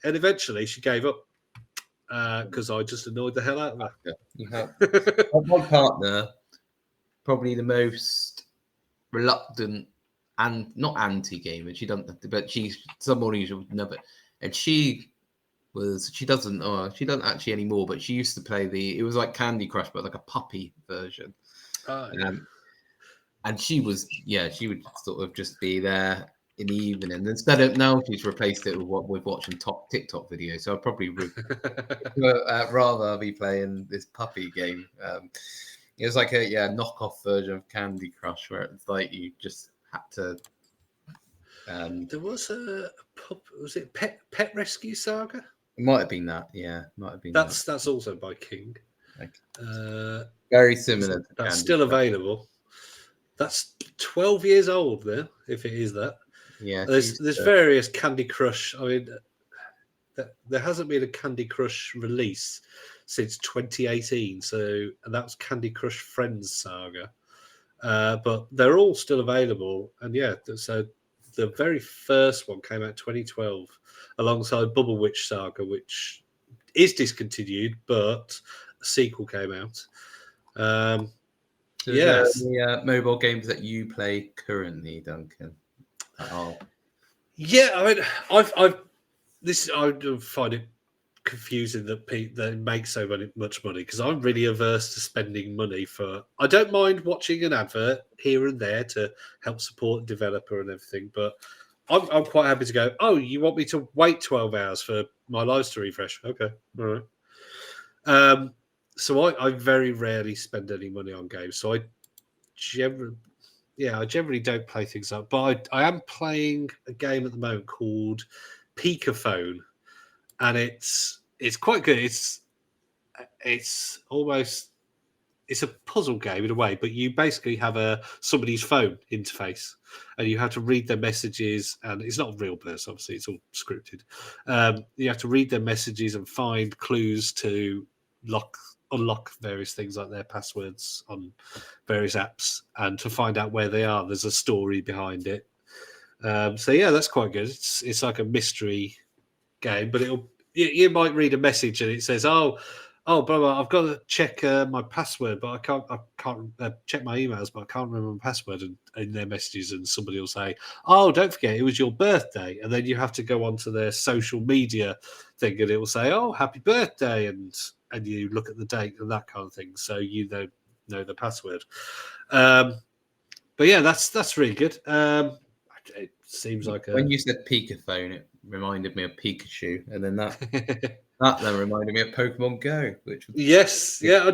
and eventually she gave up because I just annoyed the hell out of her. Yeah. My partner, probably the most reluctant and not anti-gamer. She doesn't, but she's someone who's never, and she doesn't actually anymore. But she used to play it was like Candy Crush, but like a puppy version. Yeah. And she would sort of just be there in the evening. And instead of now, she's replaced it with watching TikTok videos. So I'd probably rather be playing this puppy game. It was like a knockoff version of Candy Crush, where it's like you just had to. There was was it Pet Rescue Saga? It might have been that. Yeah, might have been. That's also by King. Very similar. That's still available. That's 12 years old now, if it is that. Yeah. There's various Candy Crush. I mean, there hasn't been a Candy Crush release since 2018. And that was Candy Crush Friends Saga. But they're all still available. And yeah, so the very first one came out 2012 alongside Bubble Witch Saga, which is discontinued, but a sequel came out. Yes. Any mobile games that you play currently, Duncan? Yeah, I mean, I find it confusing that they make so much money, because I'm really averse to spending money I don't mind watching an advert here and there to help support a developer and everything, but I'm quite happy to go, oh, you want me to wait 12 hours for my lives to refresh? Okay, all right. So I very rarely spend any money on games. So I generally don't play things up. But I am playing a game at the moment called Peekaphone, and it's quite good. It's a puzzle game in a way, but you basically have somebody's phone interface, and you have to read their messages. And it's not a real person, obviously; it's all scripted. You have to read their messages and find clues to unlock various things like their passwords on various apps, and to find out where they are. There's a story behind it. So yeah, that's quite good. It's like a mystery game, but you might read a message and it says, oh, blah, blah, I've got to check my password, but I can't check my emails, but I can't remember my password in their messages. And somebody will say, oh, don't forget, it was your birthday. And then you have to go onto their social media thing, and it will say, oh, happy birthday. And you look at the date and that kind of thing. So you know the password. But yeah, that's really good. It seems like when you said Peekaphone, it reminded me of Pikachu, and then that then reminded me of Pokemon Go, which was yes, yeah.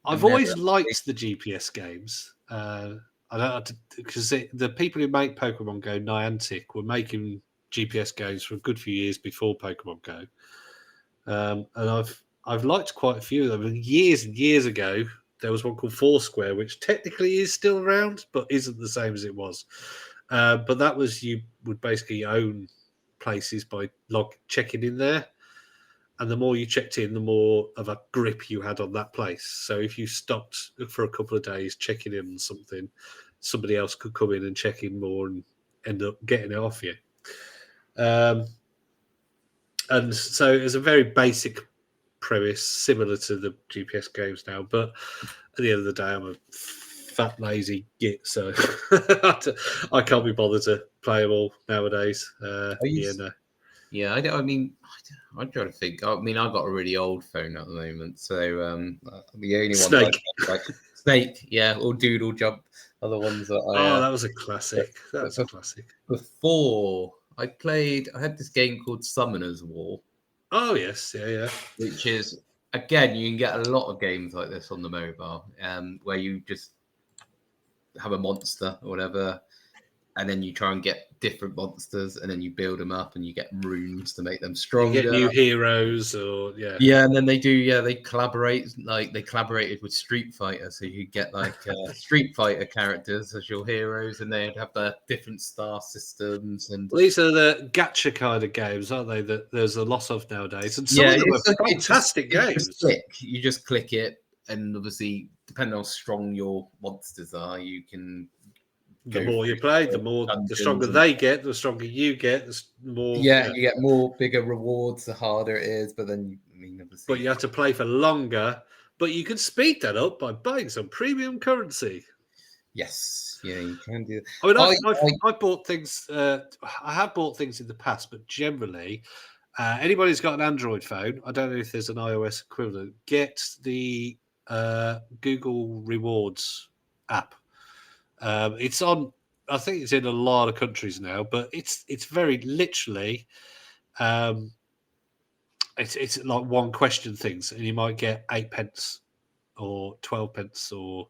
I've always liked the GPS games. Because the people who make Pokemon Go, Niantic, were making GPS games for a good few years before Pokemon Go, and I've liked quite a few of them. And years and years ago, there was one called Foursquare, which technically is still around, but isn't the same as it was. But that was, you would basically own places by checking in there. and the more you checked in, the more of a grip you had on that place. So if you stopped for a couple of days checking in on something, somebody else could come in and check in more and end up getting it off you. And so it's a very basic premise, similar to the GPS games now. But at the end of the day, I'm a fat, lazy git, so I can't be bothered to play them all nowadays. Yeah, I mean, I'm trying to think. I mean, I've got a really old phone at the moment, so the only Snake. ones like Snake, yeah, or Doodle Jump are the ones that that was a classic. That was a classic. Before I had this game called Summoner's War. Oh yes, yeah. Which is, again, you can get a lot of games like this on the mobile, where you just have a monster or whatever, and then you try and get different monsters, and then you build them up, and you get runes to make them stronger. You get new heroes, or yeah, and then they collaborate. Like they collaborated with Street Fighter, so you get like Street Fighter characters as your heroes, and they'd have their different star systems. And these are the gacha kind of games, aren't they? That there's a lot of nowadays, and some of them are fantastic games. You just click it, and obviously, depending on how strong your monsters are, you can. The more you play, the stronger they get, the stronger you get, the more. Yeah, you get more bigger rewards, the harder it is. But then, obviously, but you have to play for longer. But you can speed that up by buying some premium currency. Yes, yeah, you can do. I mean, I bought things. I have bought things in the past, but generally, anybody who's got an Android phone, I don't know if there's an iOS equivalent, get the Google Rewards app. It's on. I think it's in a lot of countries now, but it's very literally. It's like one question things, and you might get 8 pence or 12 pence or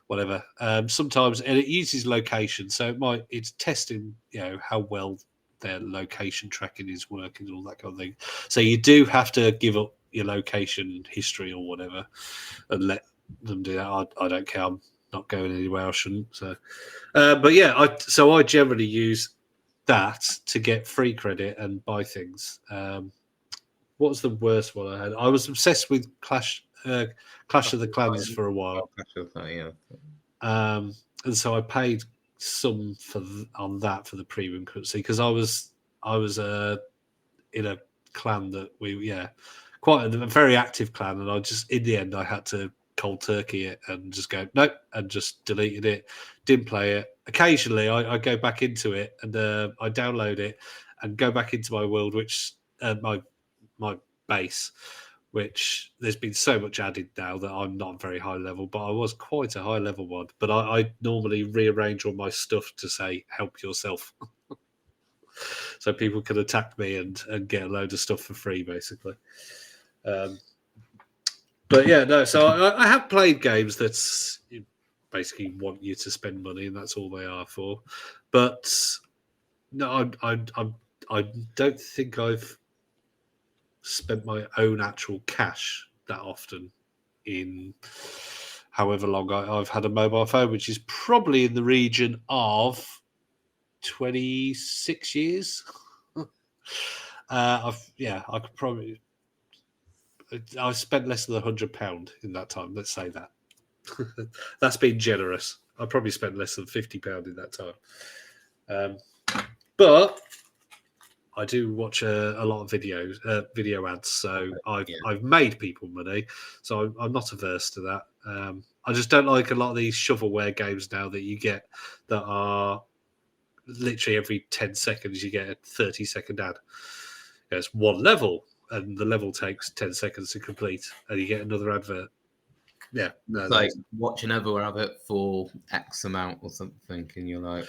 whatever. Sometimes, and it uses location, so it's testing, how well their location tracking is working and all that kind of thing. So you do have to give up your location history or whatever, and let them do that. I don't care. I'm not going anywhere I shouldn't. So, but yeah, I generally use that to get free credit and buy things. What was the worst one I had? I was obsessed with Clash of the Clans for a while. And so I paid some on that for the premium currency because I was in a clan that quite a very active clan, and I just in the end I had to cold turkey it and just go nope and just deleted it, didn't play it. Occasionally I go back into it and I download it and go back into my world, which my base, which there's been so much added now that I'm not very high level, but I was quite a high level one. But I normally rearrange all my stuff to say help yourself. So people can attack me and get a load of stuff for free, basically. But yeah, no. So I have played games that basically want you to spend money, and that's all they are for. But no, I don't think I've spent my own actual cash that often in however long I've had a mobile phone, which is probably in the region of 26 years. I could probably. I've spent less than £100 in that time. Let's say that. That's been generous. I probably spent less than £50 in that time. But I do watch a lot of video ads, so I've made people money, so I'm not averse to that. I just don't like a lot of these shovelware games now that you get that are literally every 10 seconds you get a 30-second ad. It's one level, and the level takes 10 seconds to complete, and you get another advert. Yeah, it's like watch another advert for X amount or something, and you're like.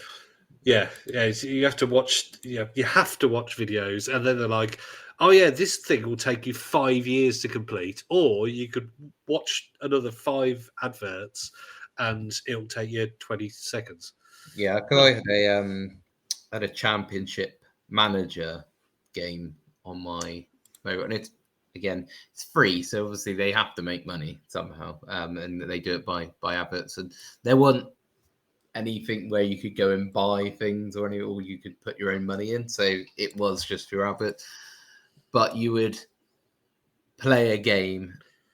Yeah. So you have to watch. You have to watch videos, and then they're like, "Oh yeah, this thing will take you 5 years to complete," or you could watch another 5 adverts, and it'll take you 20 seconds. Yeah, because I had a Championship Manager game on my mobile, and it's free, so obviously they have to make money somehow, and they do it by adverts, and there wasn't anything where you could go and buy things or you could put your own money in. So it was just your advert. But you would play a game,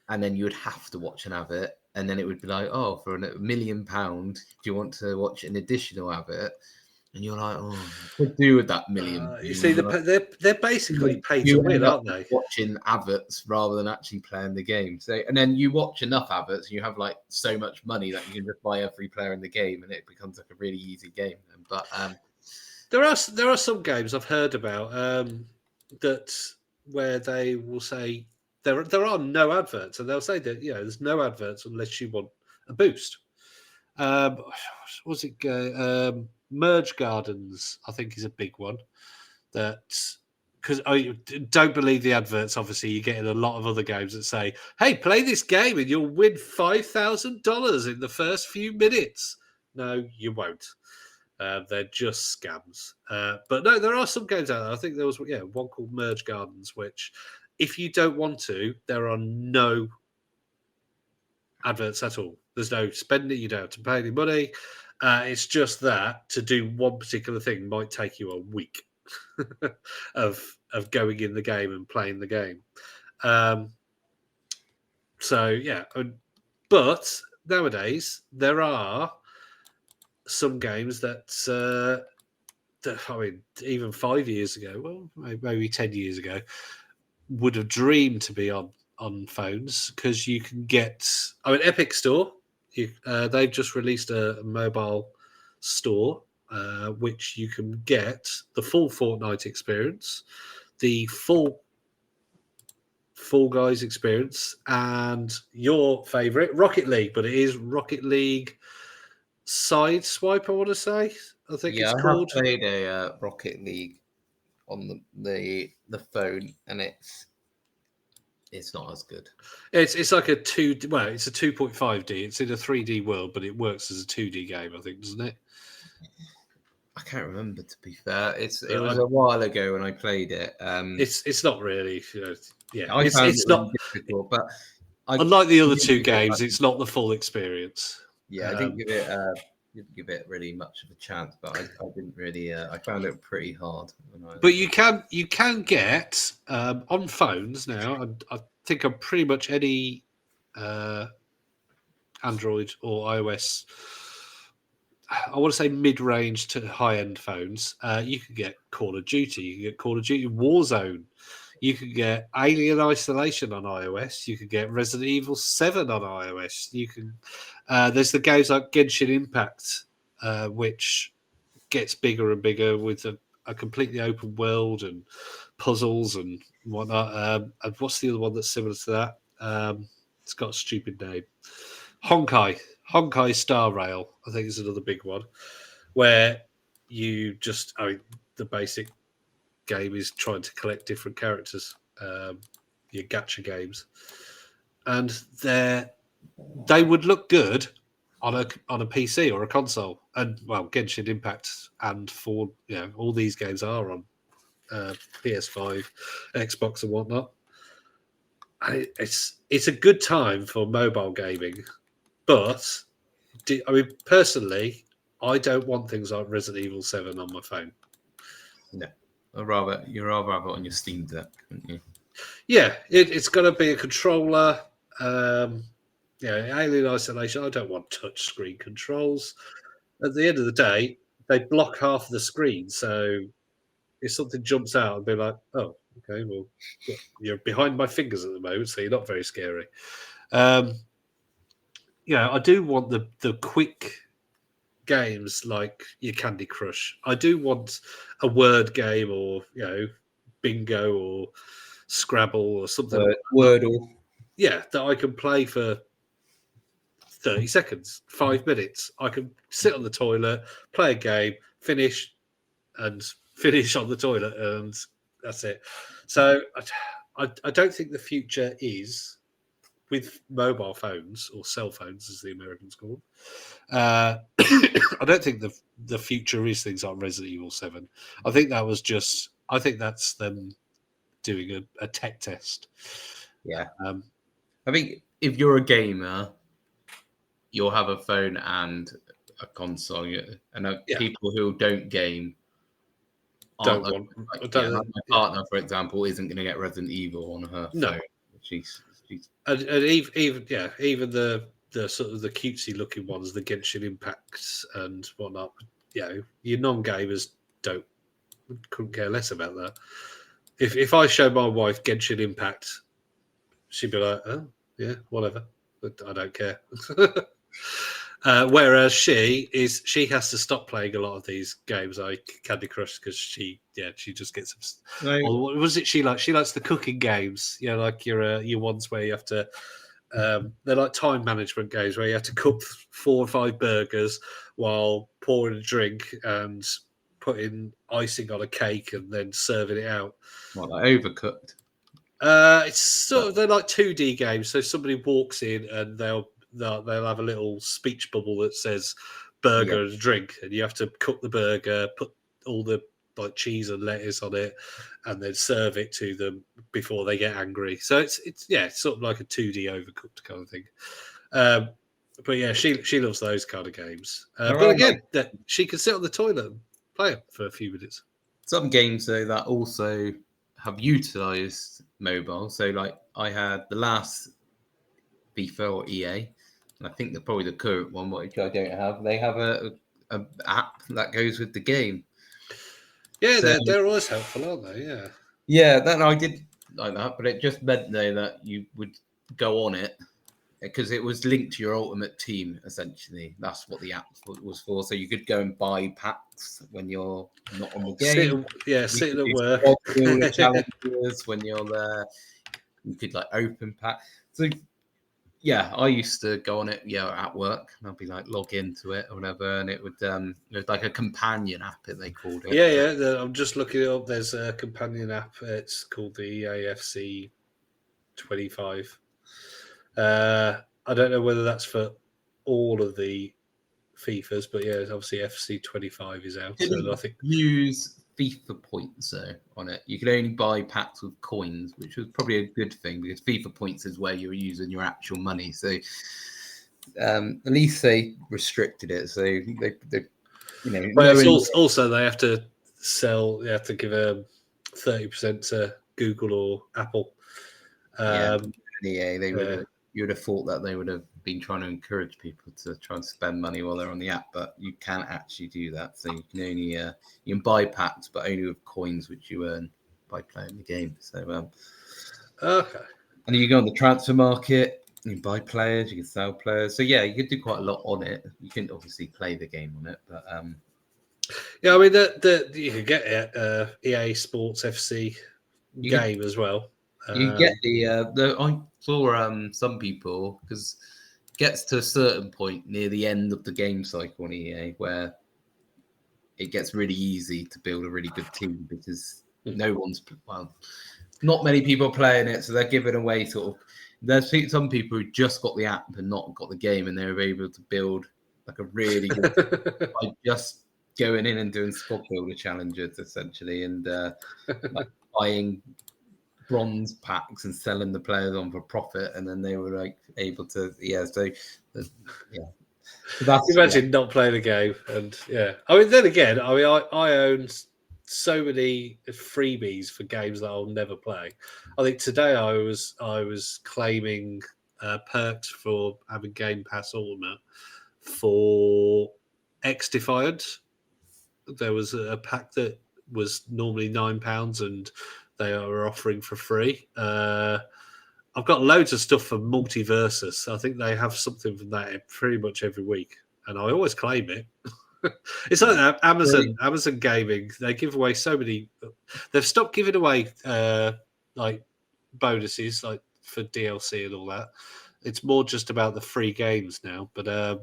and then you would have to watch an advert, and then it would be like, oh, for £1 million, do you want to watch an additional advert? And you're like, oh, what to do with that million? You see, they're basically pay to win, aren't they? Watching adverts rather than actually playing the game. So, and then you watch enough adverts, and you have like so much money that you can just buy every player in the game, and it becomes like a really easy game. But there are some games I've heard about that where they will say there are no adverts, and they'll say that there's no adverts unless you want a boost. What's it? Merge Gardens, I think, is a big one. That because I don't believe the adverts. Obviously, you get in a lot of other games that say, "Hey, play this game and you'll win $5,000 in the first few minutes." No, you won't. They're just scams. But no, there are some games out there. I think there was one called Merge Gardens, which, if you don't want to, there are no adverts at all. There's no spending. You don't have to pay any money. It's just that to do one particular thing might take you a week of going in the game and playing the game. But nowadays there are some games that I mean, even 5 years ago, well, maybe 10 years ago, would have dreamed to be on phones, because you can get. I mean, Epic Store. They've just released a mobile store, which you can get the full Fortnite experience, the full Fall Guys experience, and your favourite Rocket League. But it is Rocket League Sideswipe, I want to say. I think it's called. I have played a Rocket League on the phone, and it's not as good. It's like a it's a 2.5D. It's in a 3D world, but it works as a 2D game, I think, doesn't it? I can't remember, to be fair. It was a while ago when I played it. It's not really, it's not difficult, but unlike the other two games, it's not the full experience. Yeah, I didn't give it really much of a chance, but I didn't really. I found it pretty hard. But you can get on phones now. I think on pretty much any Android or iOS, I want to say mid-range to high-end phones, you can get Call of Duty. You can get Call of Duty Warzone. You can get Alien Isolation on iOS. You can get Resident Evil 7 on iOS. You can. There's the games like Genshin Impact, which gets bigger and bigger with a completely open world and puzzles and whatnot. And what's the other one that's similar to that? It's got a stupid name. Honkai Star Rail, I think, is another big one, where you just, the basic game is trying to collect different characters, your gacha games, and they would look good on a PC or a console. And Genshin Impact and all these games are on PS5, Xbox, and whatnot. It's a good time for mobile gaming. But, personally, I don't want things like Resident Evil 7 on my phone. No. You'd rather have it on your Steam Deck, wouldn't you? Yeah, it's got to be a controller. Alien Isolation, I don't want touch screen controls. At the end of the day, they block half of the screen. So if something jumps out, I'll be like, oh, okay, well, you're behind my fingers at the moment, so you're not very scary. I do want the quick games like your Candy Crush. I do want a word game, or bingo or Scrabble or something. Wordle. Yeah, that I can play for 30 seconds, 5 minutes. I can sit on the toilet, play a game, finish on the toilet, and that's it. So I don't think the future is with mobile phones, or cell phones as the Americans call them. I don't think the future is things like Resident Evil 7. I think that's them doing a tech test. Yeah. I think if you're a gamer, you'll have a phone and a console. And people who don't game my partner, for example, isn't going to get Resident Evil on her phone. She's and even the sort of the cutesy looking ones, the Genshin Impacts and whatnot. Your non-gamers couldn't care less about that. If I show my wife Genshin Impact, she'd be like, "Oh, yeah, whatever. But I don't care." Whereas she has to stop playing a lot of these games like Candy Crush because she just gets. Or what was it she likes? She likes the cooking games. Like your ones where you have to. They're like time management games where you have to cook 4 or 5 burgers while pouring a drink and putting icing on a cake and then serving it out. What, like Overcooked? It's sort of, they're like 2D games. So somebody walks in and they'll have a little speech bubble that says burger and drink, and you have to cook the burger, put all the like cheese and lettuce on it, and then serve it to them before they get angry. So it's sort of like a 2D Overcooked kind of thing. But yeah, she loves those kind of games. But again, that she can sit on the toilet and play them for a few minutes. Some games though that also have utilized mobile. So like I had the last FIFA or EA, and I think they're probably the current one, which I don't have. They have a app that goes with the game. Yeah, so, they're always helpful, aren't they? Yeah. Yeah, that I did like that, but it just meant though that you would go on it because it was linked to your Ultimate Team. Essentially, that's what the app was for. So you could go and buy packs when you're not on the game. Sitting at work. Challenges when you're there. You could like open pack. So yeah, I used to go on it, at work, and I'd be like log into it or whatever, and it would it was like a companion app, they called it. Yeah. I'm just looking it up. There's a companion app. It's called the AFC 25. I don't know whether that's for all of the FIFAs, but yeah, obviously FC 25 is out. So I think use FIFA points on it. You could only buy packs with coins, which was probably a good thing because FIFA points is where you're using your actual money. So at least they restricted it. So they But it's also they have to sell. They have to give 30% to Google or Apple. They would. You would have thought that they would have been trying to encourage people to try and spend money while they're on the app, but you can't actually do that. So you can only you can buy packs, but only with coins which you earn by playing the game. So okay. And you go on the transfer market, you can buy players, you can sell players. So yeah, you could do quite a lot on it. You can obviously play the game on it, but yeah, I mean you can get it EA Sports FC game as well. You get I saw some people because it gets to a certain point near the end of the game cycle on EA where it gets really easy to build a really good team because not many people are playing it, so they're giving away sort of. There's some people who just got the app and not got the game, and they were able to build like a really good by just going in and doing squad builder challenges essentially, and like buying bronze packs and selling the players on for profit, and then they were like able to So that's, imagine not playing a game, and I mean then again, I own so many freebies for games that I'll never play. I think today I was claiming perks for having Game Pass Ultimate for X Defiant. There was a pack that was normally £9 and they are offering for free. I've got loads of stuff for Multiversus. I think they have something from that pretty much every week, and I always claim it. It's like that. Amazon Gaming. They give away so many. They've stopped giving away like bonuses, like for DLC and all that. It's more just about the free games now. But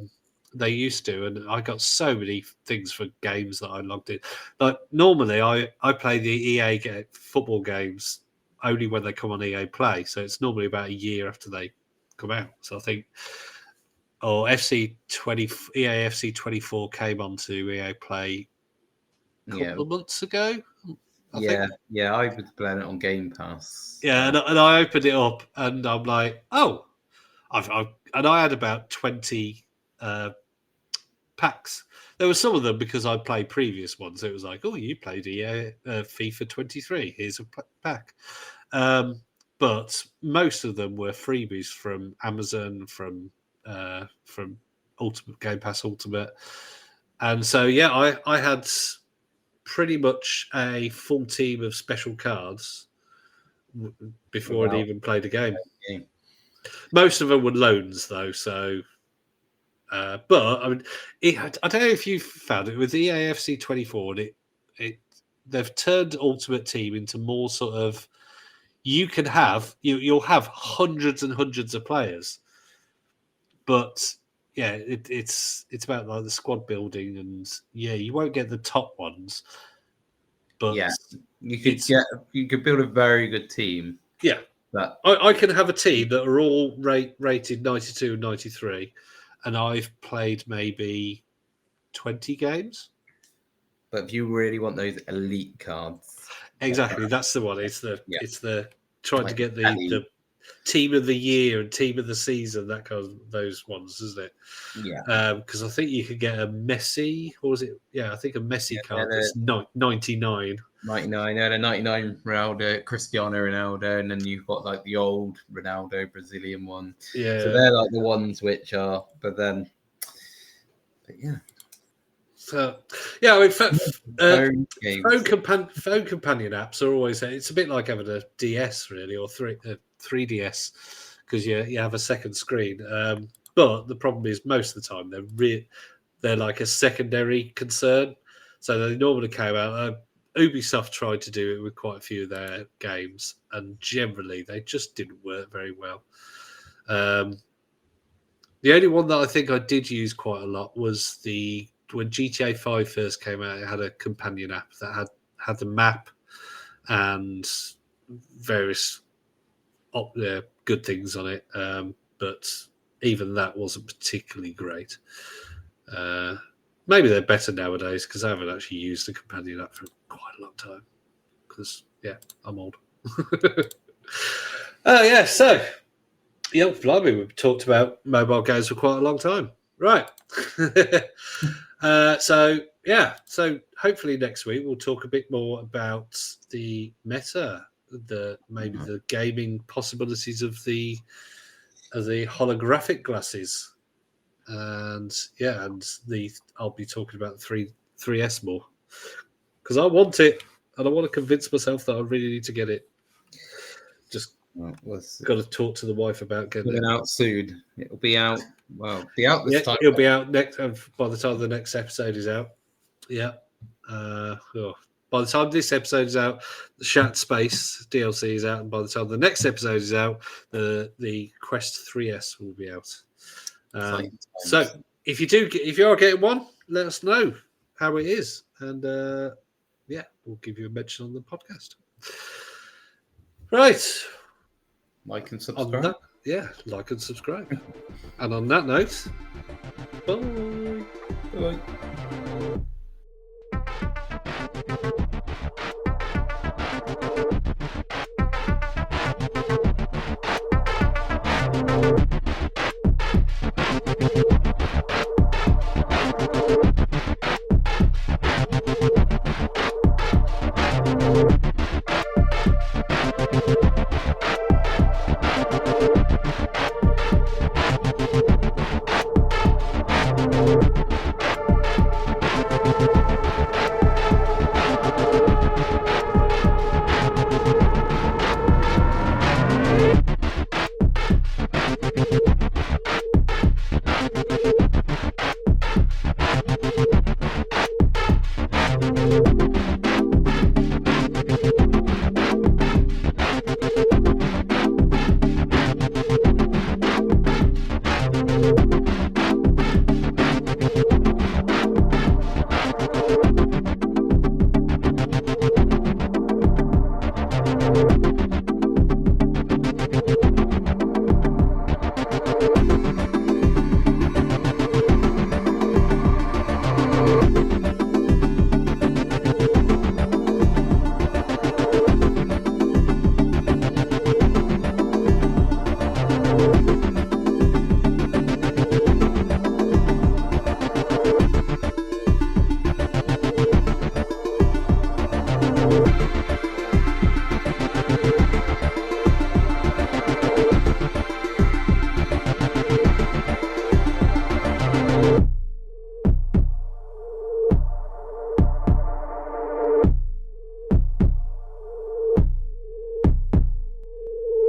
they used to, and I got so many things for games that I logged in. Like normally, I play the EA football games only when they come on EA Play, so it's normally about a year after they come out. So I think, EA FC 24 came onto EA Play a couple of months ago. I think. I was playing it on Game Pass. Yeah, and I opened it up, and I'm like, oh, and I had about 20 packs. There were some of them because I played previous ones. It was like, oh, you played FIFA 23. Here's a pack. but most of them were freebies from Amazon, from Ultimate Game Pass Ultimate, and so I had pretty much a full team of special cards before I'd even played a game. Most of them were loans, though. So, but I mean, I don't know if you found it with the EAFC 24. They've turned Ultimate Team into more sort of you'll have hundreds and hundreds of players, but yeah, it's about like the squad building, and you won't get the top ones, but you could build a very good team. Yeah, I can have a team that are all rated 92 and 93, and I've played maybe 20 games. But if you really want those elite cards, exactly, that's the one. It's the trying to get the team of the year and team of the season, that kind of those ones, isn't it? Yeah. Because I think you could get a Messi, or was it? Yeah, I think a Messi card that's 99. 99, a 99 Ronaldo, Cristiano Ronaldo, and then you've got like the old Ronaldo Brazilian one. Yeah. So they're like the ones which are, but yeah. So I mean, phone companion apps are always. It's a bit like having a DS really, or 3DS, because you have a second screen. But the problem is most of the time they're like a secondary concern. So they normally came out. Ubisoft tried to do it with quite a few of their games, and generally they just didn't work very well. The only one that I think I did use quite a lot was when GTA 5 first came out. It had a companion app that had the map and various good things on it, but even that wasn't particularly great. Maybe they're better nowadays, because I haven't actually used the companion app for quite a long time, because I'm old. So blimey, we've talked about mobile games for quite a long time, right? So hopefully next week we'll talk a bit more about the meta, maybe the gaming possibilities of the holographic glasses, and I'll be talking about the 3S more, because I want it, and I want to convince myself that I really need to get it. Just got to talk to the wife about getting it out soon. It'll be out. Well, this time. It'll be out next by the time the next episode is out. Yeah. By the time this episode is out, the Shat Space DLC is out, and by the time the next episode is out, the Quest 3S will be out. So if you are getting one, let us know how it is, and we'll give you a mention on the podcast. Right. Like and subscribe. Like and subscribe. And on that note, bye. Bye.